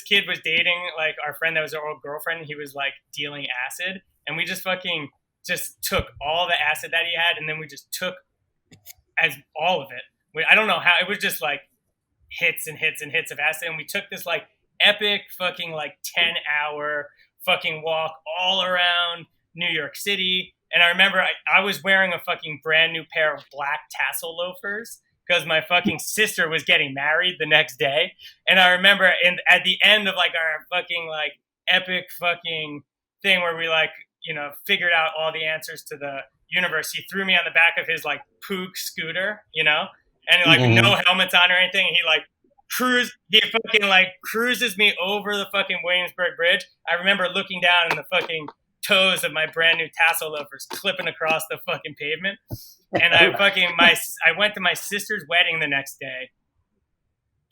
kid was dating like our friend that was our old girlfriend. He was like dealing acid, and we just took all the acid that he had, and then we just took as all of it. I don't know how, it was just like hits and hits and hits of acid, and we took this like epic fucking like 10-hour fucking walk all around New York City. And I remember I was wearing a fucking brand new pair of black tassel loafers because my fucking sister was getting married the next day. And I remember at the end of like our fucking like epic fucking thing where we like, you know, figured out all the answers to the universe, he threw me on the back of his like Pook scooter, you know, and like no helmets on or anything. He like fucking like cruises me over the fucking Williamsburg Bridge. I remember looking down and the fucking toes of my brand new tassel loafers clipping across the fucking pavement. And I went to my sister's wedding the next day,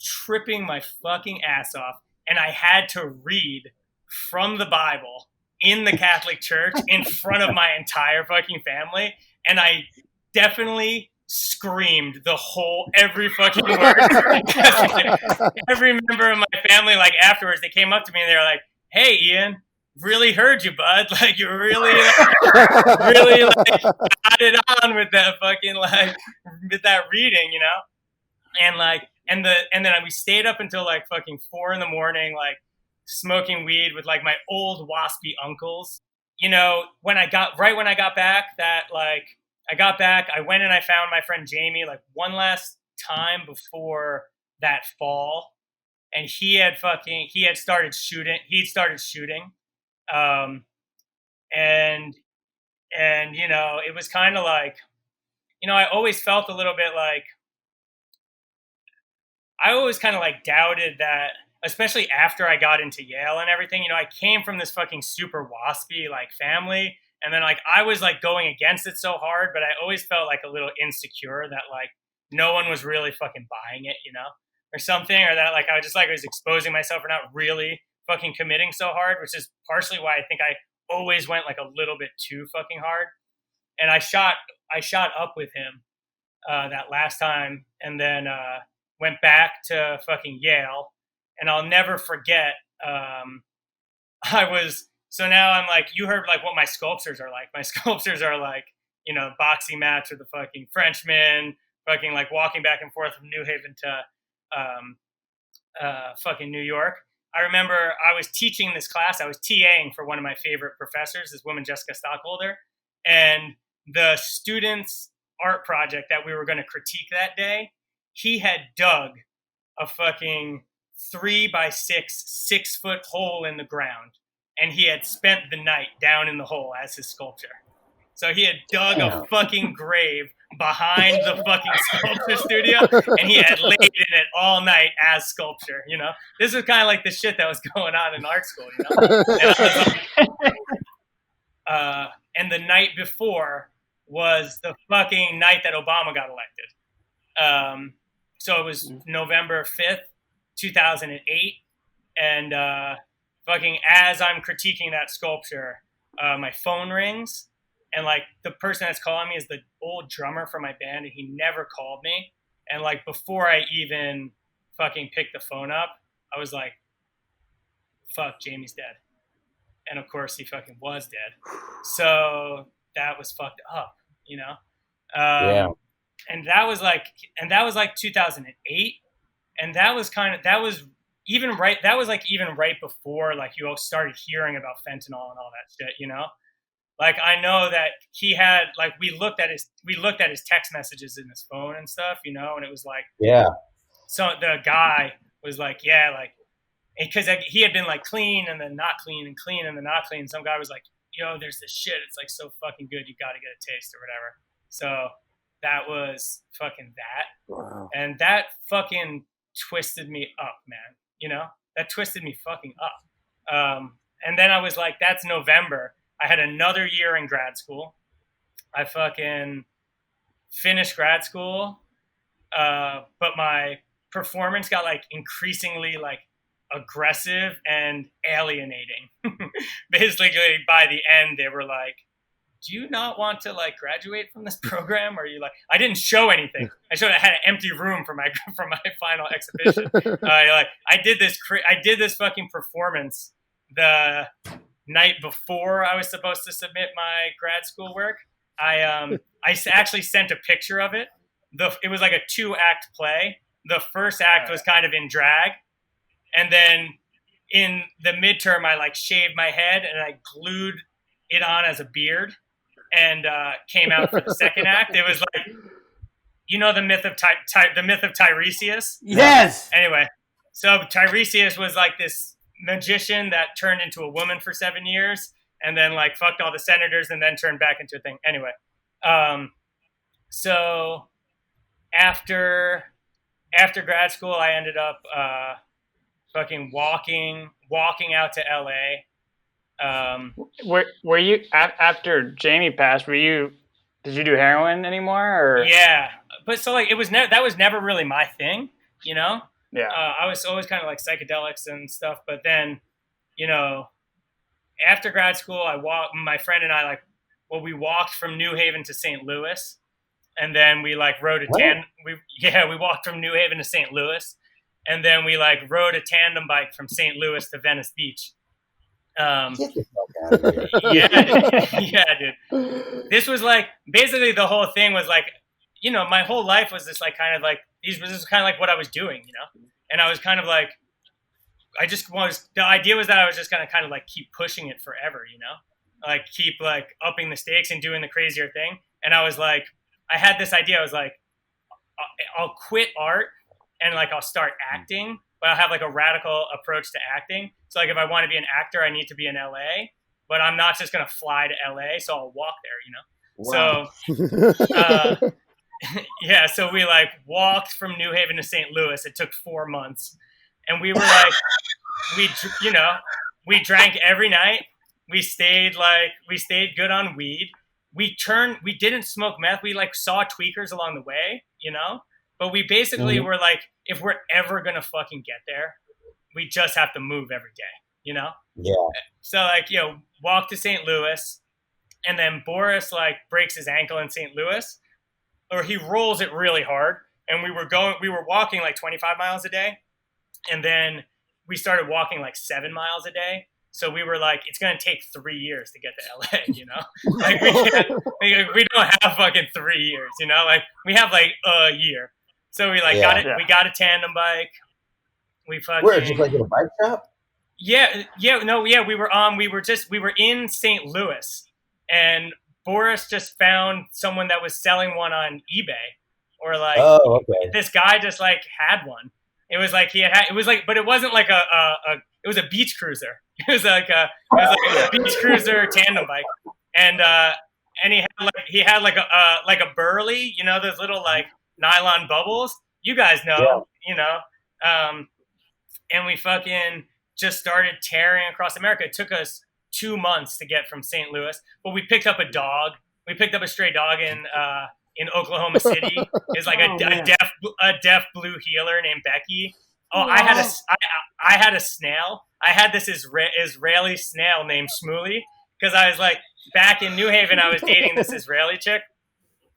tripping my fucking ass off. And I had to read from the Bible in the Catholic Church in front of my entire fucking family. And I definitely screamed every fucking word. Every member of my family, like afterwards, they came up to me and they were like, "Hey, Ian, really heard you, bud. Like you really like got it on with that fucking like with that reading, you know." And like and then we stayed up until like fucking 4 a.m, like smoking weed with like my old wasp-y uncles. You know, when I got back, I went and I found my friend Jamie like one last time before that fall, and he had started shooting. And you know, it was kind of like, you know, I always felt a little bit like, I always kind of like doubted that, especially after I got into Yale and everything. You know, I came from this fucking super waspy like family, and then like I was like going against it so hard, but I always felt like a little insecure that like no one was really fucking buying it, you know, or something, or that like I was exposing myself for not really fucking committing so hard, which is partially why I think I always went like a little bit too fucking hard. And I shot up with him that last time, and then went back to fucking Yale. And I'll never forget, so now I'm like, you heard like what my sculptures are like. My sculptures are like, you know, boxing match with the fucking Frenchman, fucking like walking back and forth from New Haven to fucking New York. I remember I was teaching this class. I was TAing for one of my favorite professors, this woman, Jessica Stockholder. And the student's art project that we were going to critique that day, he had dug a fucking 3x6 6-foot hole in the ground, and he had spent the night down in the hole as his sculpture. So he had dug a fucking grave behind the fucking sculpture studio, and he had laid in it all night as sculpture, you know? This was kind of like the shit that was going on in art school, you know? And the night before was the fucking night that Obama got elected. So it was November 5th, 2008. And fucking as I'm critiquing that sculpture, my phone rings. And like the person that's calling me is the old drummer for my band, and he never called me. And like before I even fucking picked the phone up, I was like, fuck, Jamie's dead. And of course he fucking was dead. So that was fucked up, you know? Yeah. And that was like 2008. And that was even right before like you all started hearing about fentanyl and all that shit, you know? Like I know that he had like we looked at his text messages in his phone and stuff, you know, and it was like, yeah. So the guy was like, yeah, like because like, he had been like clean and then not clean and clean and then not clean. Some guy was like, yo, there's this shit. It's like so fucking good. You got to get a taste or whatever. So that was fucking that. Wow. And that fucking twisted me up, man. You know, that twisted me fucking up. And then I was like, that's November. I had another year in grad school. I fucking finished grad school. But my performance got like increasingly like aggressive and alienating. Basically by the end, they were like, do you not want to like graduate from this program? Or you like, I didn't show anything. I had an empty room for my final exhibition. I did this fucking performance the night before I was supposed to submit my grad school work. I actually sent a picture of it. It was like a 2-act play. The first act was kind of in drag, and then in the midterm, I like shaved my head and I glued it on as a beard, and came out for the second act. It was like, you know, the myth of Tiresias. Yes. Anyway, so Tiresias was like this magician that turned into a woman for 7 years, and then like fucked all the senators, and then turned back into a thing. Anyway, so after grad school, I ended up fucking walking out to LA. Were you after Jamie passed? Did you do heroin anymore? Or? Yeah, but so like that was never really my thing, you know. Yeah. I was always kind of like psychedelics and stuff, but then, you know, after grad school, my friend and I we walked from New Haven to St. Louis, and then we like rode a tandem. We walked from New Haven to St. Louis, and then we like rode a tandem bike from St. Louis to Venice Beach. Get the fuck out of here. Yeah, dude. This was like, basically the whole thing was like, you know, my whole life was this like kind of like, this was kind of like what I was doing, you know? And I was kind of like, the idea was that I was just going to kind of like keep pushing it forever, you know? Like keep like upping the stakes and doing the crazier thing. And I was like, I had this idea. I was like, I'll quit art and like I'll start acting, but I'll have like a radical approach to acting. So like if I want to be an actor, I need to be in LA, but I'm not just going to fly to LA. So I'll walk there, you know? Wow. So, yeah. So we like walked from New Haven to St. Louis. It took 4 months, and we were like, we drank every night. We stayed good on weed. We didn't smoke meth. We like saw tweakers along the way, you know, but we basically were like, if we're ever going to fucking get there, we just have to move every day, you know? Yeah. So like, you know, walk to St. Louis, and then Boris like breaks his ankle in St. Louis, or he rolls it really hard. And we were walking like 25 miles a day. And then we started walking like 7 miles a day. So we were like, it's going to take 3 years to get to LA, you know? Like we don't have fucking 3 years, you know? Like we have like a year. So we like we got a tandem bike. We fucking, where, just like in a bike shop? Yeah. We were in St. Louis, and Boris just found someone that was selling one on eBay, or like, this guy just like had one. It was like but it wasn't like it was a beach cruiser. It was like a beach cruiser tandem bike, and he had like a burley, you know, those little like nylon bubbles. You guys know, you know, and we fucking just started tearing across America. It took us 2 months to get from St. Louis, but we picked up a dog. We picked up a stray dog in Oklahoma City. It's like a deaf blue healer named Becky. Oh, wow. I had a snail. I had this Israeli snail named Shmuley, because I was like, back in New Haven, I was dating this Israeli chick,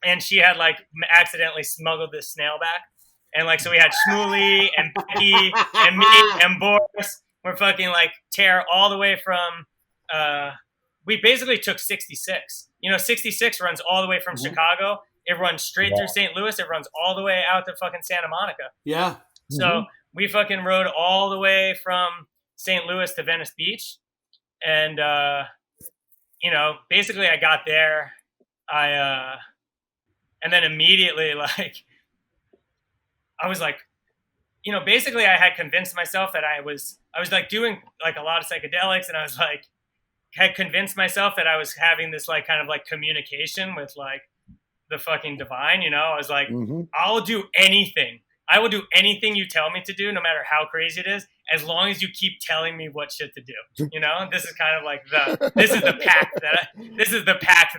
and she had like accidentally smuggled this snail back. And like, so we had Shmuley and Becky and me and Boris. We're fucking like tear all the way from, we basically took 66. You know, 66 runs all the way from Chicago. It runs straight through St. Louis. It runs all the way out to fucking Santa Monica. Yeah. So we fucking rode all the way from St. Louis to Venice Beach. And, you know, basically I got there. And then immediately, like, I was like, you know, basically I had convinced myself that I was like doing like a lot of psychedelics, and I was like, had convinced myself that I was having this like kind of like communication with like the fucking divine, you know. I was like, I'll do anything. I will do anything you tell me to do, no matter how crazy it is, as long as you keep telling me what shit to do. You know, this is kind of like this is the pact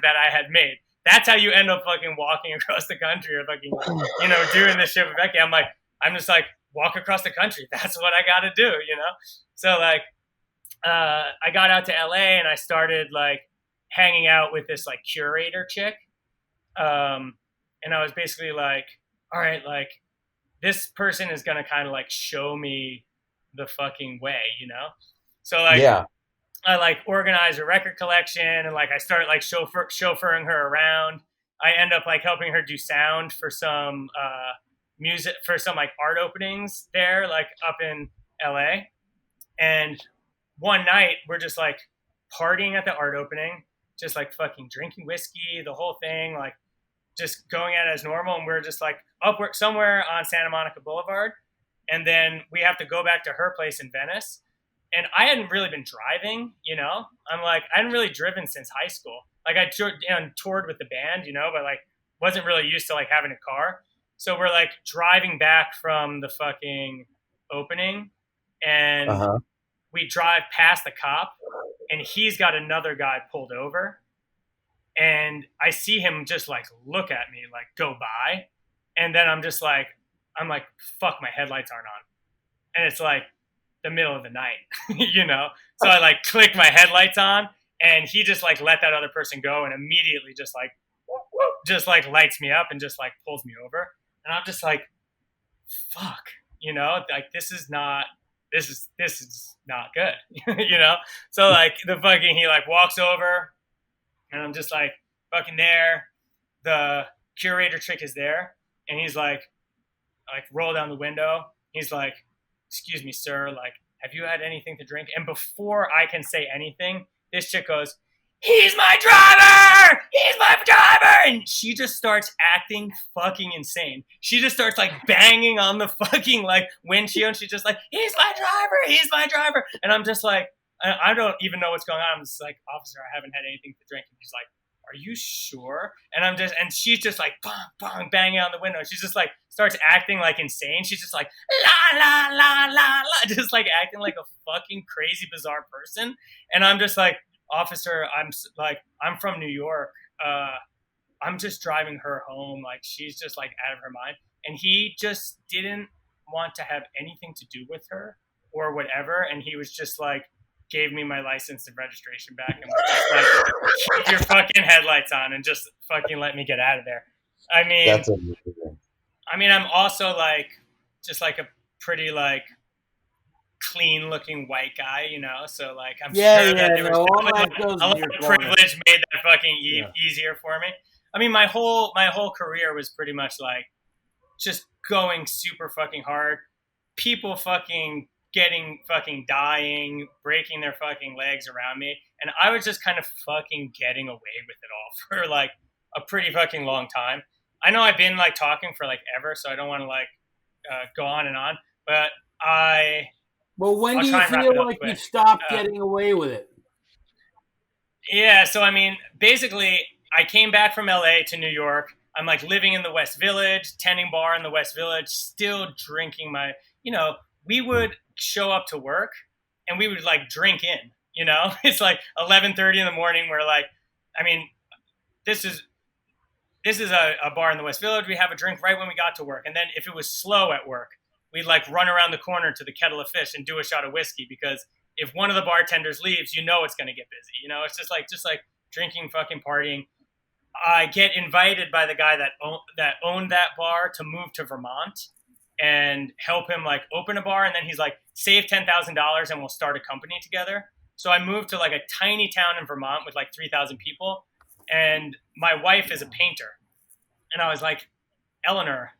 that I had made. That's how you end up fucking walking across the country, or fucking, you know, doing this shit with Becky. I'm just like, walk across the country. That's what I got to do, you know? So like, I got out to LA, and I started like hanging out with this like curator chick. And I was basically like, all right, like this person is going to kind of like show me the fucking way, you know? So like, I like organize a record collection and like I start like chauffeuring her around. I end up like helping her do sound for some music, for some like art openings there, like up in LA. And one night we're just like partying at the art opening, just like fucking drinking whiskey, the whole thing, like just going at it as normal. And we're just like up somewhere on Santa Monica Boulevard. And then we have to go back to her place in Venice. And I hadn't really been driving, you know. I'm like, I hadn't really driven since high school. Like I toured with the band, you know, but like wasn't really used to like having a car. So we're like driving back from the fucking opening, and we drive past the cop, and he's got another guy pulled over, and I see him just like look at me, like go by, and then I'm like, fuck, my headlights aren't on, and it's like the middle of the night, you know? So I like click my headlights on, and he just like let that other person go, and immediately just like lights me up and just like pulls me over. And I'm just like, fuck, you know, like this is not good, you know? So like he like walks over, and I'm just like fucking there. The curator chick is there, and he's like roll down the window. He's like, excuse me, sir, like, have you had anything to drink? And before I can say anything, this chick goes, he's my driver! He's my driver! And she just starts acting fucking insane. She just starts like banging on the fucking like windshield. And she's just like, he's my driver! He's my driver! And I'm just like, I don't even know what's going on. I'm just like, officer, I haven't had anything to drink. And he's like, are you sure? And she's just like, bang, bang, banging on the window. She's just like, starts acting like insane. She's just like, la, la, la, la, la, just like acting like a fucking crazy, bizarre person. And I'm just like, officer, I'm from New York. I'm just driving her home. Like, she's just like out of her mind. And he just didn't want to have anything to do with her or whatever. And he was just like, gave me my license and registration back and was just like, keep your fucking headlights on and just fucking let me get out of there. I mean, that's amazing. I mean, I'm also like, just like a pretty like clean looking white guy, you know? So like, I'm sure that there was a lot of privilege made that fucking easier for me. I mean, my whole career was pretty much like just going super fucking hard. People fucking dying, breaking their fucking legs around me. And I was just kind of fucking getting away with it all for like a pretty fucking long time. I know I've been like talking for like ever, so I don't want to like go on and on, but Well, when do you feel like you stopped getting away with it? Yeah, so I mean, basically, I came back from LA to New York. I'm like living in the West Village, tending bar in the West Village, still drinking my, you know, we would show up to work and we would like drink in, you know, it's like 11:30 in the morning. We're like, I mean, this is a bar in the West Village. We have a drink right when we got to work. And then if it was slow at work, we'd like run around the corner to the Kettle of Fish and do a shot of whiskey, because if one of the bartenders leaves, you know, it's going to get busy. You know, it's just like drinking, fucking partying. I get invited by the guy that owned that bar to move to Vermont and help him like open a bar. And then he's like, save $10,000 and we'll start a company together. So I moved to like a tiny town in Vermont with like 3,000 people. And my wife is a painter. And I was like, Eleanor,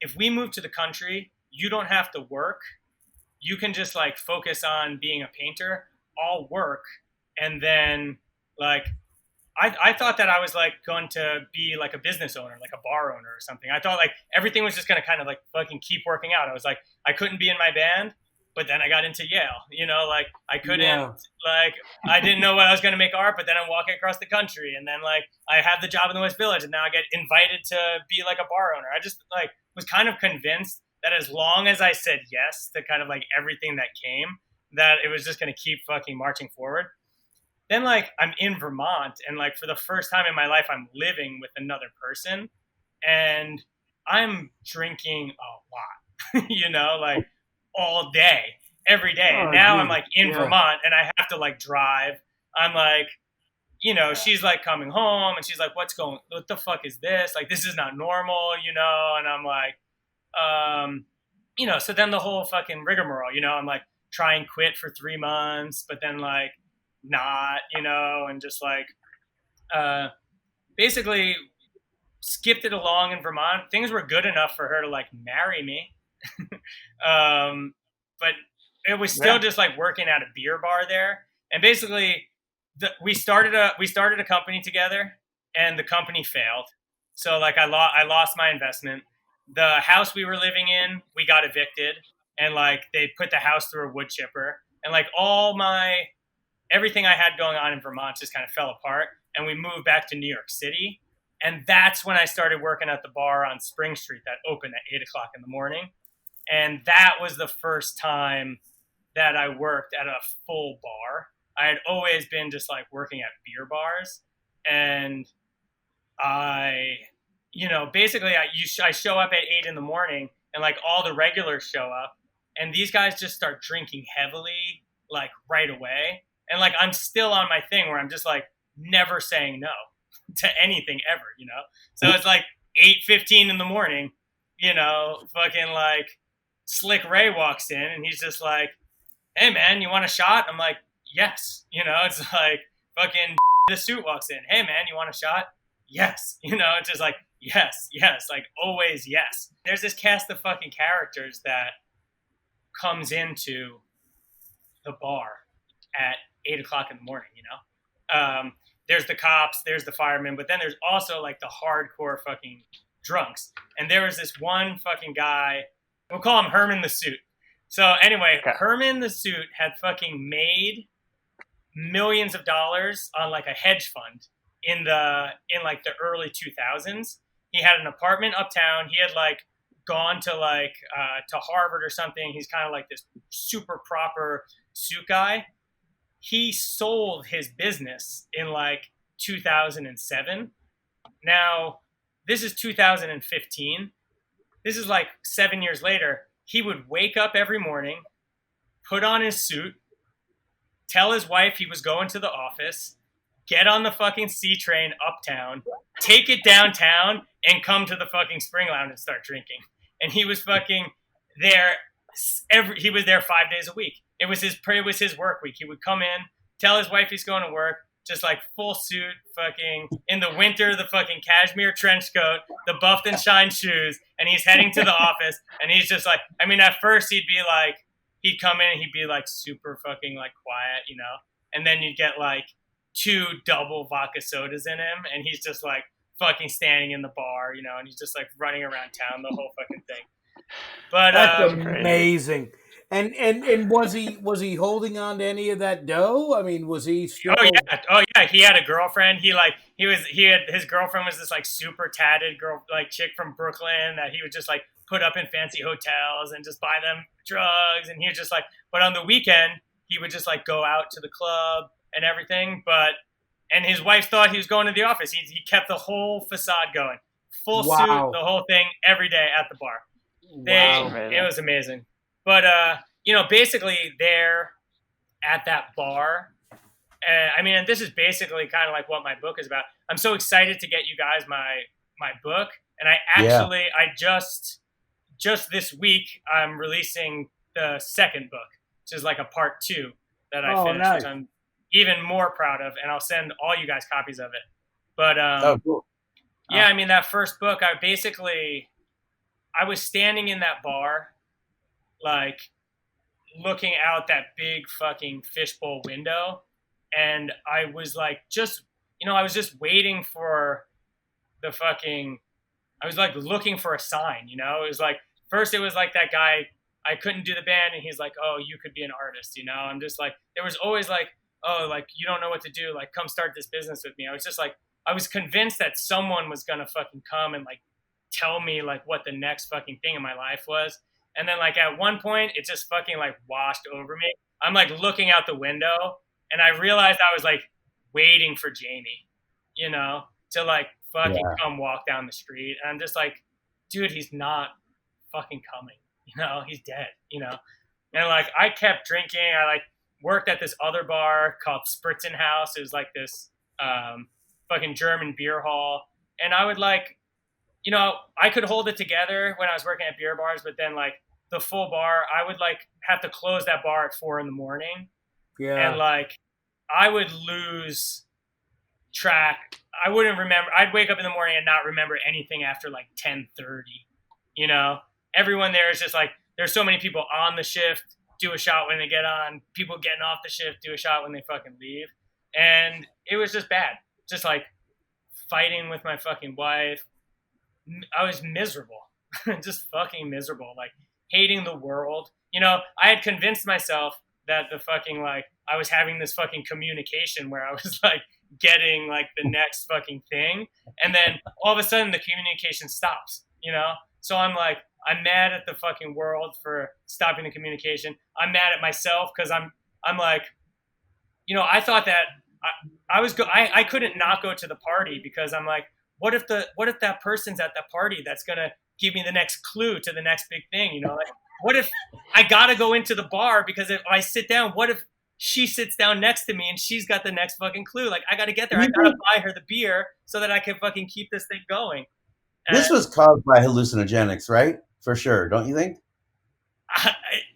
if we move to the country, you don't have to work. You can just like focus on being a painter. I'll work. And then like, I thought that I was like going to be like a business owner, like a bar owner or something. I thought like everything was just going to kind of like fucking keep working out. I was like, I couldn't be in my band, but then I got into Yale, you know, like I couldn't, like, I didn't know what I was going to make art, but then I'm walking across the country, and then like I have the job in the West Village, and now I get invited to be like a bar owner. I just like was kind of convinced that as long as I said yes to kind of like everything that came, that it was just going to keep fucking marching forward. Then like I'm in Vermont, and like for the first time in my life, I'm living with another person, and I'm drinking a lot, you know, like all day, every day. And now I'm like in Vermont, and I have to like drive. I'm like, you know, she's like coming home and she's like, what the fuck is this? Like, this is not normal, you know? And I'm like, you know, so then the whole fucking rigmarole, you know, I'm like, try and quit for 3 months, but then like not, you know, and just like, basically skipped it along in Vermont. Things were good enough for her to like marry me. But it was still just like working at a beer bar there. And basically we started a company together and the company failed. So like I lost my investment. The house we were living in, we got evicted and like they put the house through a wood chipper and like everything I had going on in Vermont just kind of fell apart. And we moved back to New York City. And that's when I started working at the bar on Spring Street that opened at 8:00 in the morning. And that was the first time that I worked at a full bar. I had always been just like working at beer bars. And you know, basically I show up at 8 in the morning and like all the regulars show up and these guys just start drinking heavily, like right away. And like, I'm still on my thing where I'm just like never saying no to anything ever, you know? So it's like 8:15 in the morning, you know, fucking like Slick Ray walks in and he's just like, hey man, you want a shot? I'm like, yes. You know, it's like fucking the suit walks in. Hey man, you want a shot? Yes. You know, it's just like, yes, like always yes. There's this cast of fucking characters that comes into the bar at 8:00 in the morning, you know? There's the cops, there's the firemen, but then there's also like the hardcore fucking drunks. And there was this one fucking guy, we'll call him Herman the Suit. So anyway, okay. Herman the Suit had fucking made millions of dollars on like a hedge fund in like the early 2000s. He had an apartment uptown. He had like gone to like to Harvard or something. He's kind of like this super proper suit guy. He sold his business in like 2007. Now, this is 2015. This is like 7 years later. He would wake up every morning, put on his suit, tell his wife he was going to the office, get on the fucking C train uptown, take it downtown, and come to the fucking Spring Lounge and start drinking. And he was fucking there. He was there 5 days a week. It was his work week. He would come in, tell his wife he's going to work, just like full suit, fucking in the winter, the fucking cashmere trench coat, the buffed and shine shoes, and he's heading to the office. And he's just like, I mean, at first he'd come in and he'd be like super fucking like quiet, you know, and then you'd get like 2 double vodka sodas in him, and he's just like fucking standing in the bar, you know, and he's just like running around town the whole fucking thing. But that's amazing. And was he holding on to any of that dough? I mean, was he still... Oh yeah. He had a girlfriend. His girlfriend was this like super tatted girl, like chick from Brooklyn that he would just like put up in fancy hotels and just buy them drugs. And he was just like, but on the weekend he would just like go out to the club and everything. And his wife thought he was going to the office. He kept the whole facade going, full suit, the whole thing every day at the bar. It was amazing. But, you know, basically there at that bar, I mean, and this is basically kind of like what my book is about. I'm so excited to get you guys my book. And I just this week, I'm releasing the second book, which is like a part 2 that I finished, nice. Which I'm even more proud of. And I'll send all you guys copies of it. But, cool. Yeah, I mean, that first book, I was standing in that bar, like looking out that big fucking fishbowl window. And I was like, I was just waiting for I was like looking for a sign, you know? It was like, first it was like that guy, I couldn't do the band. And he's like, oh, you could be an artist, you know? I'm just like, there was always like, oh, like, you don't know what to do. Like, come start this business with me. I was just like, I was convinced that someone was going to fucking come and like tell me like what the next fucking thing in my life was. And then like at one point it just fucking like washed over me. I'm like looking out the window and I realized I was like waiting for Jamie, you know, to like fucking come walk down the street. And I'm just like, dude, he's not fucking coming, you know, he's dead, you know? And like, I kept drinking. I like worked at this other bar called Spritzen House. It was like this fucking German beer hall. And I would like, you know, I could hold it together when I was working at beer bars, but then like the full bar, I would like have to close that bar at 4 a.m. Yeah. And like, I would lose track. I wouldn't remember. I'd wake up in the morning and not remember anything after like 10:30. You know, everyone there is just like, there's so many people on the shift, do a shot when they get on, people getting off the shift, do a shot when they fucking leave. And it was just bad. Just like fighting with my fucking wife. I was miserable, just fucking miserable, like hating the world. You know, I had convinced myself that the fucking like, I was having this fucking communication where I was like getting like the next fucking thing. And then all of a sudden the communication stops, you know? So I'm like, I'm mad at the fucking world for stopping the communication. I'm mad at myself because I'm like, you know, I thought that I couldn't not go to the party because I'm like, what if that person's at that party that's gonna give me the next clue to the next big thing? You know, like what if I gotta go into the bar because if I sit down, what if she sits down next to me and she's got the next fucking clue? Like I gotta get there. I gotta buy her the beer so that I can fucking keep this thing going. This was caused by hallucinogenics, right? For sure, don't you think?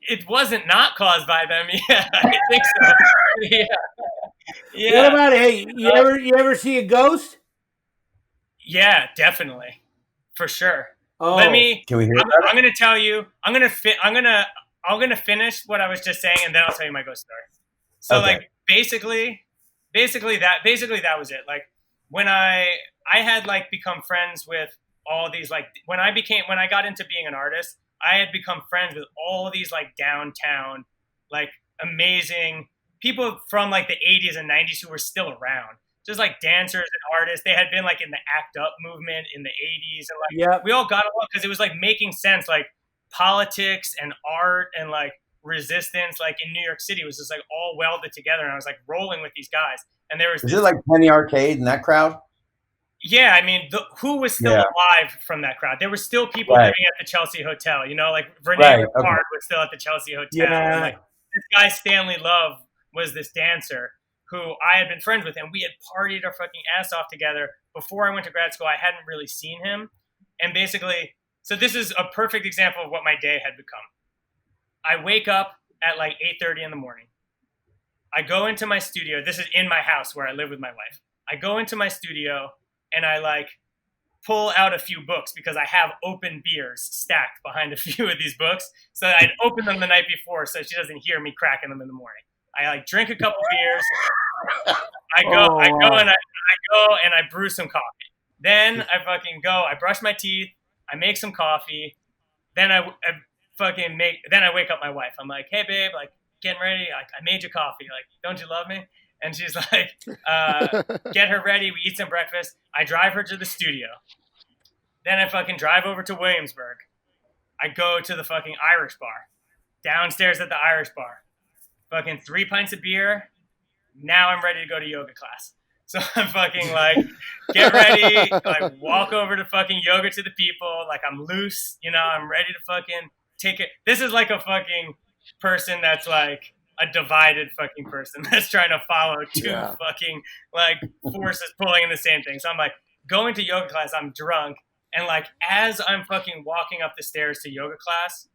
It wasn't not caused by them. Yeah, I think so. Yeah. Yeah. What about, hey, you ever see a ghost? Yeah, definitely, for sure. Oh, Let me. Can we hear I'm going to tell you. I'm going to finish what I was just saying, and then I'll tell you my ghost story. So, Okay. like, basically that was it. Like, when I had like become friends with all these like when I got into being an artist, I had become friends with all these like downtown, like amazing people from like the 80s and 90s who were still around. Just like dancers and artists. They had been like in the ACT UP movement in the 80s. And like, yeah. we all got along because it was like making sense. Like politics and art and like resistance, like in New York City was just like all welded together. And I was like rolling with these guys. And there was Is it like Penny Arcade and that crowd? Yeah, I mean, who was still alive from that crowd? There were still people living at the Chelsea Hotel, you know, like Renee Ricard was still at the Chelsea Hotel. Yeah. And like this guy, Stanley Love, was this dancer who I had been friends with, and we had partied our fucking ass off together. Before I went to grad school, I hadn't really seen him. And basically, so this is a perfect example of what my day had become. I wake up at like 8:30 in the morning. I go into my studio. This is in my house where I live with my wife. I go into my studio and I like pull out a few books because I have open beers stacked behind a few of these books. So I'd open them the night before so she doesn't hear me cracking them in the morning. I like drink a couple beers. I go and I brew some coffee. Then I fucking go. I brush my teeth. I make some coffee. Then I wake up my wife. I'm like, hey babe, like getting ready. Like I made you coffee. Like, don't you love me? And she's like, get her ready. We eat some breakfast. I drive her to the studio. Then I fucking drive over to Williamsburg. I go to the fucking Irish bar. Downstairs at the Irish bar. Fucking 3 pints of beer. Now I'm ready to go to yoga class. So I'm fucking like, get ready. Like walk over to fucking yoga to the people. Like I'm loose. You know, I'm ready to fucking take it. This is like a fucking person that's like a divided fucking person that's trying to follow two fucking like forces pulling in the same thing. So I'm like going to yoga class. I'm drunk. And like, as I'm fucking walking up the stairs to yoga class,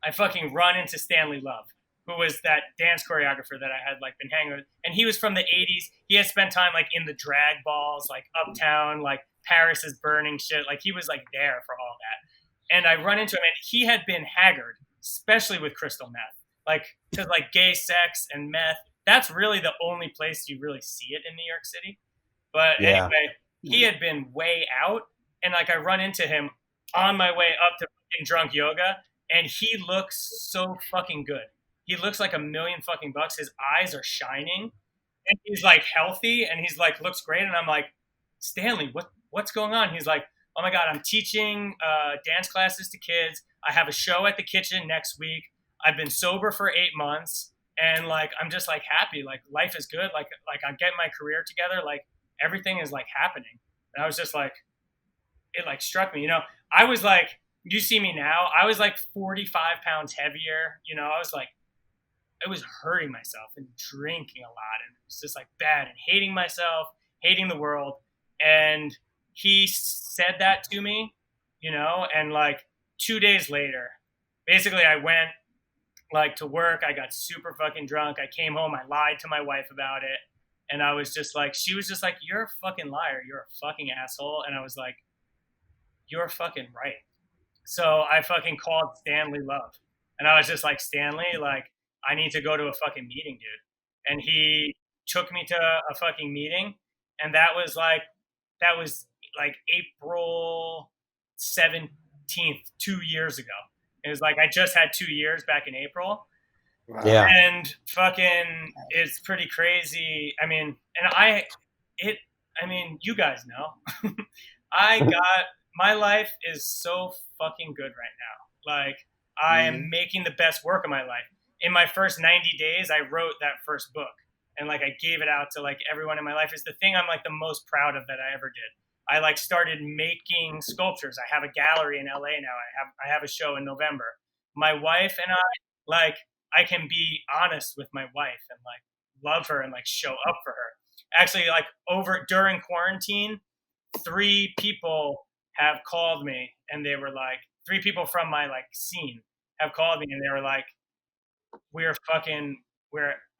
I fucking run into Stanley Love, who was that dance choreographer that I had like been hanging with. And he was from the 80s. He had spent time like in the drag balls, like Uptown, like Paris is Burning shit. Like he was like there for all that. And I run into him and he had been haggard, especially with crystal meth. Like, because like gay sex and meth, that's really the only place you really see it in New York City. But anyway, he had been way out. And like I run into him on my way up to fucking drunk yoga. And he looks so fucking good. He looks like $1 million fucking bucks. His eyes are shining. And he's like healthy. And he's like, looks great. And I'm like, Stanley, what's going on? He's like, oh my God, I'm teaching dance classes to kids. I have a show at the kitchen next week. I've been sober for 8 months and like, I'm just like happy. Like life is good. Like I'm getting my career together. Like everything is like happening. And I was just like, it like struck me, you know, I was like, you see me now, I was like 45 pounds heavier. You know, I was like, I was hurting myself and drinking a lot and it was just like bad and hating myself. hating the world. And he said that to me, you know, and like 2 days later, basically I went like to work. I got super fucking drunk. I came home. I lied to my wife about it. And I was just like, she was just like, you're a fucking liar. You're a fucking asshole. And I was like, you're fucking right. So I fucking called Stanley Love. And I was just like, Stanley, like, I need to go to a fucking meeting, dude. And he took me to a fucking meeting. And that was like April 17th, 2 years ago. It was like, I just had 2 years back in April. Wow. Yeah. And fucking, it's pretty crazy. I mean, you guys know, my life is so fucking good right now. Like, I am making the best work of my life. In my first 90 days, I wrote that first book. And like, I gave it out to like everyone in my life. It's the thing I'm like the most proud of that I ever did. I like started making sculptures. I have a gallery in LA now. I have a show in November. My wife and I, like, I can be honest with my wife and like love her and like show up for her. Actually, like during quarantine, 3 people have called me and they were like, 3 people from my like scene have called me and they were like,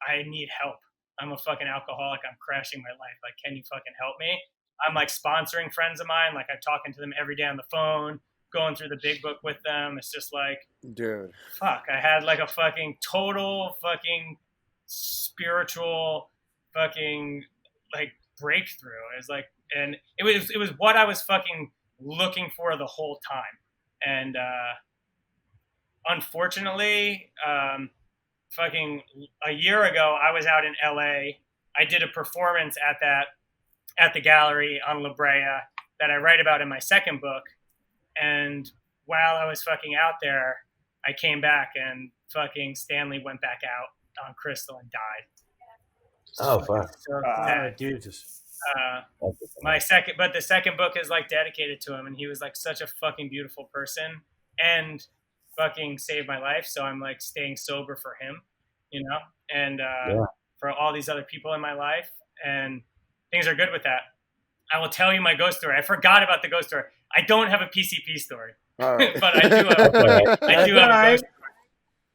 I need help. I'm a fucking alcoholic. I'm crashing my life. Like, can you fucking help me? I'm like sponsoring friends of mine. Like, I'm talking to them every day on the phone, going through the big book with them. It's just like, Dude, fuck, I had like a fucking total fucking spiritual fucking like breakthrough. It's like, and it was what I was fucking looking for the whole time. And unfortunately, fucking a year ago, I was out in LA. I did a performance at the gallery on La Brea that I write about in my second book. And while I was fucking out there, I came back and fucking Stanley went back out on Crystal and died. Oh, fuck. So sad. Jesus. The second book is like dedicated to him, and he was like such a fucking beautiful person and fucking saved my life. So I'm like staying sober for him, you know, and for all these other people in my life, and things are good with that. I will tell you my ghost story. I forgot about the ghost story. I don't have a PCP story, right. but I do have a ghost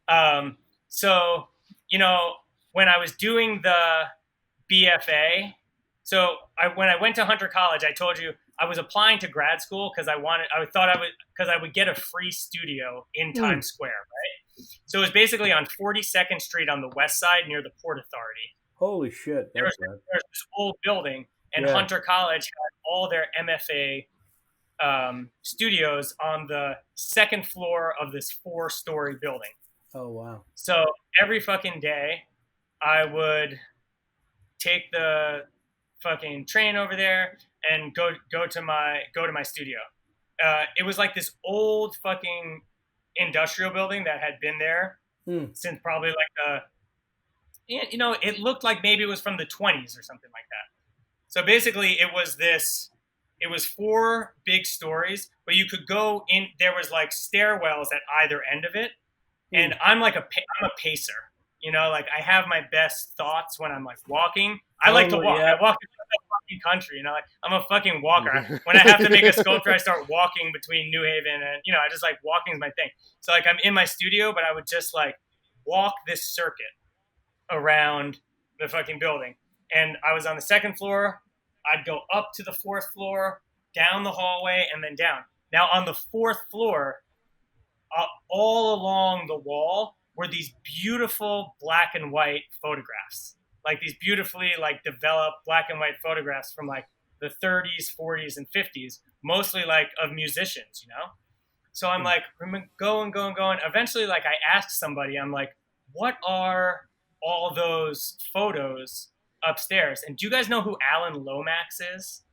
story. So, you know, when I was doing the BFA, when I went to Hunter College, I told you I was applying to grad school because I would get a free studio in Times Square, right? So it was basically on 42nd Street on the west side near the Port Authority. Holy shit. There's this old building, and Hunter College had all their MFA studios on the second floor of this 4-story building. Oh, wow. So every fucking day I would take the fucking train over there and go to my studio. It was like this old fucking industrial building that had been there since probably like it looked like maybe it was from the 20s or something like that. So basically it was 4 big stories, but you could go in, there was like stairwells at either end of it. And I'm a pacer, you know, like I have my best thoughts when I'm like walking. I like to walk. I walk through the fucking country, you know, like I'm a fucking walker. When I have to make a sculpture, I start walking between New Haven and, you know, I just like walking is my thing. So like I'm in my studio, but I would just like walk this circuit around the fucking building. And I was on the second floor. I'd go up to the 4th floor, down the hallway, and then down. Now on the 4th floor, all along the wall were these beautiful black and white photographs, like these beautifully like developed black and white photographs from like the 30s, 40s, and 50s, mostly like of musicians, you know? So I'm like, going. Eventually, like I asked somebody, I'm like, what are all those photos upstairs? And do you guys know who Alan Lomax is?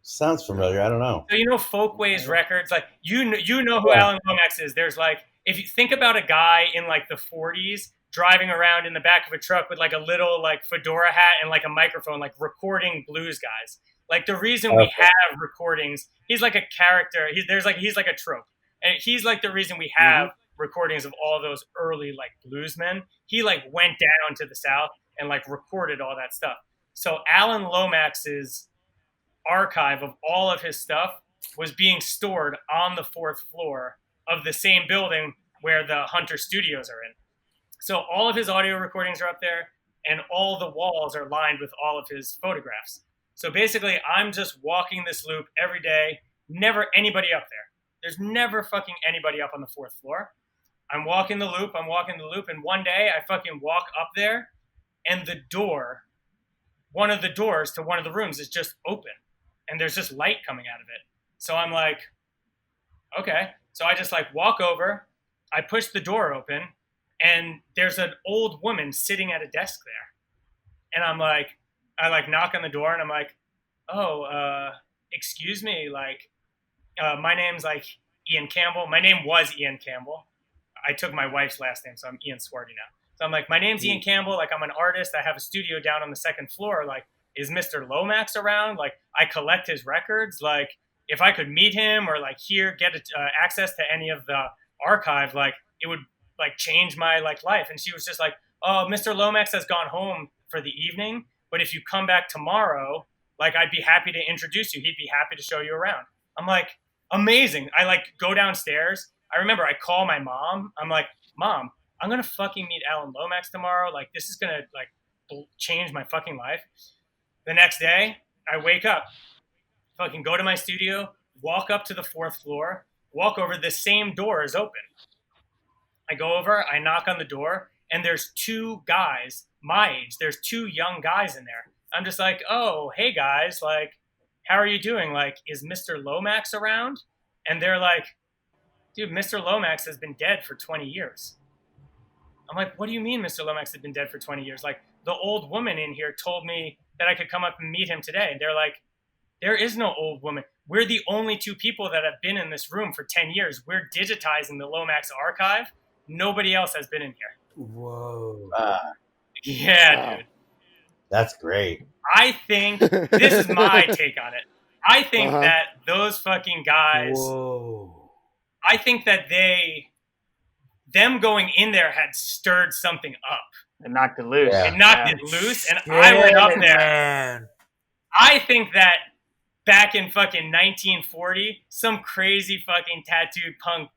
Sounds familiar. I don't know. So you know Folkways Records, like you know who Alan Lomax is. There's like, if you think about a guy in like the 40s driving around in the back of a truck with like a little like fedora hat and like a microphone, like recording blues guys. Like the reason we have recordings, he's like a character. He's like a trope, and he's like the reason we have recordings of all those early like bluesmen. He like went down to the South and like recorded all that stuff. So Alan Lomax's archive of all of his stuff was being stored on the 4th floor of the same building where the Hunter Studios are in. So all of his audio recordings are up there, and all the walls are lined with all of his photographs. So basically, I'm just walking this loop every day, never anybody up there. There's never fucking anybody up on the 4th floor. I'm walking the loop, and one day I fucking walk up there, and the door, one of the doors to one of the rooms is just open, and there's just light coming out of it. So I'm like, okay. So I just like walk over, I push the door open, and there's an old woman sitting at a desk there. And I'm like, I like knock on the door, and I'm like, oh, excuse me, like, my name's like Ian Campbell. My name was Ian Campbell. I took my wife's last name, so I'm Ian Swordy now. So I'm like, my name's Ian Campbell. Like, I'm an artist. I have a studio down on the 2nd floor. Like, is Mr. Lomax around? Like, I collect his records. Like, if I could meet him or like get access to any of the archive, like it would like change my like life. And she was just like, oh, Mr. Lomax has gone home for the evening, but if you come back tomorrow, like I'd be happy to introduce you. He'd be happy to show you around. I'm like, amazing. I like go downstairs. I remember I call my mom. I'm like, Mom, I'm going to fucking meet Alan Lomax tomorrow. Like, this is going to like change my fucking life. The next day I wake up, fucking go to my studio, walk up to the 4th floor, walk over, the same door is open. I go over, I knock on the door, and there's 2 guys my age. There's 2 young guys in there. I'm just like, oh, hey guys, like, how are you doing? Like, is Mr. Lomax around? And they're like, dude, Mr. Lomax has been dead for 20 years. I'm like, what do you mean Mr. Lomax has been dead for 20 years? Like, the old woman in here told me that I could come up and meet him today. And they're like, there is no old woman. We're the only 2 people that have been in this room for 10 years. We're digitizing the Lomax archive. Nobody else has been in here. Whoa. Yeah, Wow. dude. That's great. I think, this is my take on it. I think Uh-huh. that those fucking guys, Whoa. I think that them going in there had stirred something up. It knocked it loose. Yeah. It knocked it loose, and I went up there. Man. I think that back in fucking 1940, some crazy fucking tattooed punk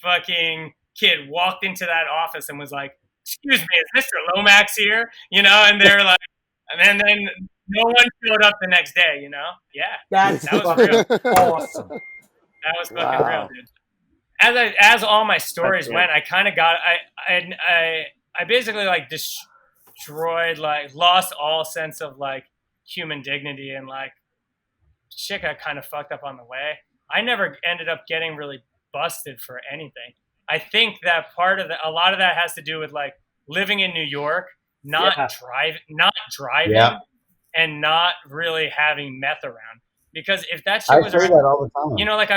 fucking kid walked into that office and was like, excuse me, is Mr. Lomax here? You know, and they're like, and then no one showed up the next day, you know? Yeah, That's that was real. awesome. That was fucking Wow. real, dude. As all my stories That's went, I kind of got, I basically like destroyed, like lost all sense of like human dignity, and like shit got kind of fucked up on the way. I never ended up getting really busted for anything. I think that a lot of that has to do with like living in New York, not driving, Yeah. and not really having meth around. Because if that shit I was say around, that all the time. you know, like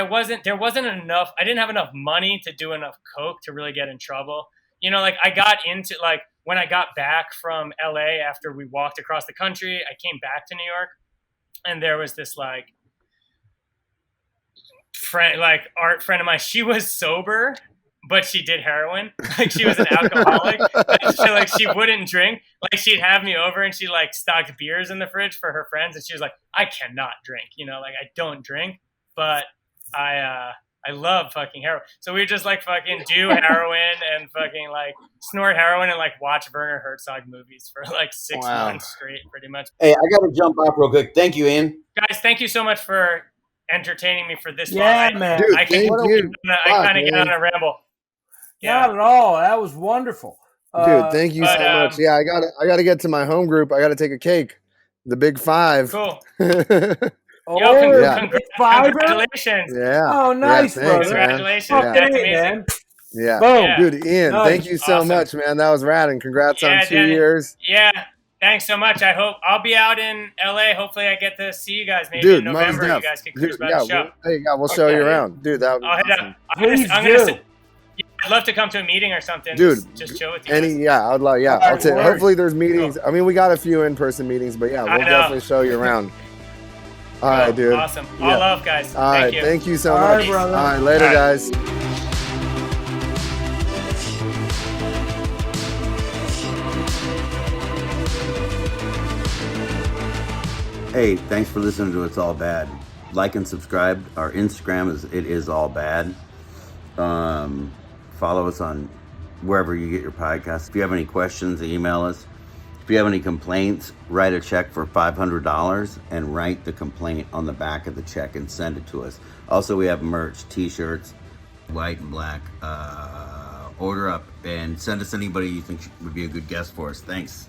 there wasn't enough, I didn't have enough money to do enough coke to really get in trouble. You know, like I got into, like when I got back from LA after we walked across the country, I came back to New York, and there was this like art friend of mine. She was sober, but she did heroin. Like she was an alcoholic. She wouldn't drink. Like she'd have me over and she like stocked beers in the fridge for her friends. And she was like, I cannot drink, you know, like I don't drink, but I love fucking heroin. So we would just like fucking do heroin and fucking like snort heroin and like watch Werner Herzog movies for like 6 months straight, pretty much. Hey, I got to jump off real quick. Thank you, Ian. Guys, thank you so much for entertaining me for this Yeah, long. man. Dude, I thank you. I kind of get on a ramble. Not at all. That was wonderful. Dude, thank you so much. Yeah, I gotta get to my home group. I gotta take a cake. The Big 5. Cool. Oh, Yo, yeah. congratulations. Yeah. Oh, nice, yeah, thanks, brother. man. Congratulations. Yeah. That's Hey, amazing. man. Yeah. Boom. Yeah. Dude, Ian, Nice. thank you so Awesome. much, man. That was rad, and congrats on 2 Danny. years. Yeah. Thanks so much. I hope I'll be out in LA. Hopefully I get to see you guys maybe Dude, in November. most You def. guys can cruise Dude, by yeah, the show. we'll show you around. Dude, that would be I'll hit awesome. up. Please I'm do. gonna I'd love to come to a meeting or something. Dude, just chill with you guys. I'd love, All I'll right, say, word. hopefully there's meetings. I mean, we got a few in-person meetings, but yeah, I we'll know. definitely show you around. All right, dude. Awesome. Yeah. All love, guys. All right, Thank you. thank you so All much. right, brother. All right, later, All right. guys. Hey, thanks for listening to It's All Bad. Like and subscribe. Our Instagram is It Is All Bad. Follow us on wherever you get your podcasts. If you have any questions, email us. If you have any complaints, write a check for $500 and write the complaint on the back of the check and send it to us. Also, we have merch, t-shirts, white and black. Order up and send us anybody you think would be a good guest for us. Thanks.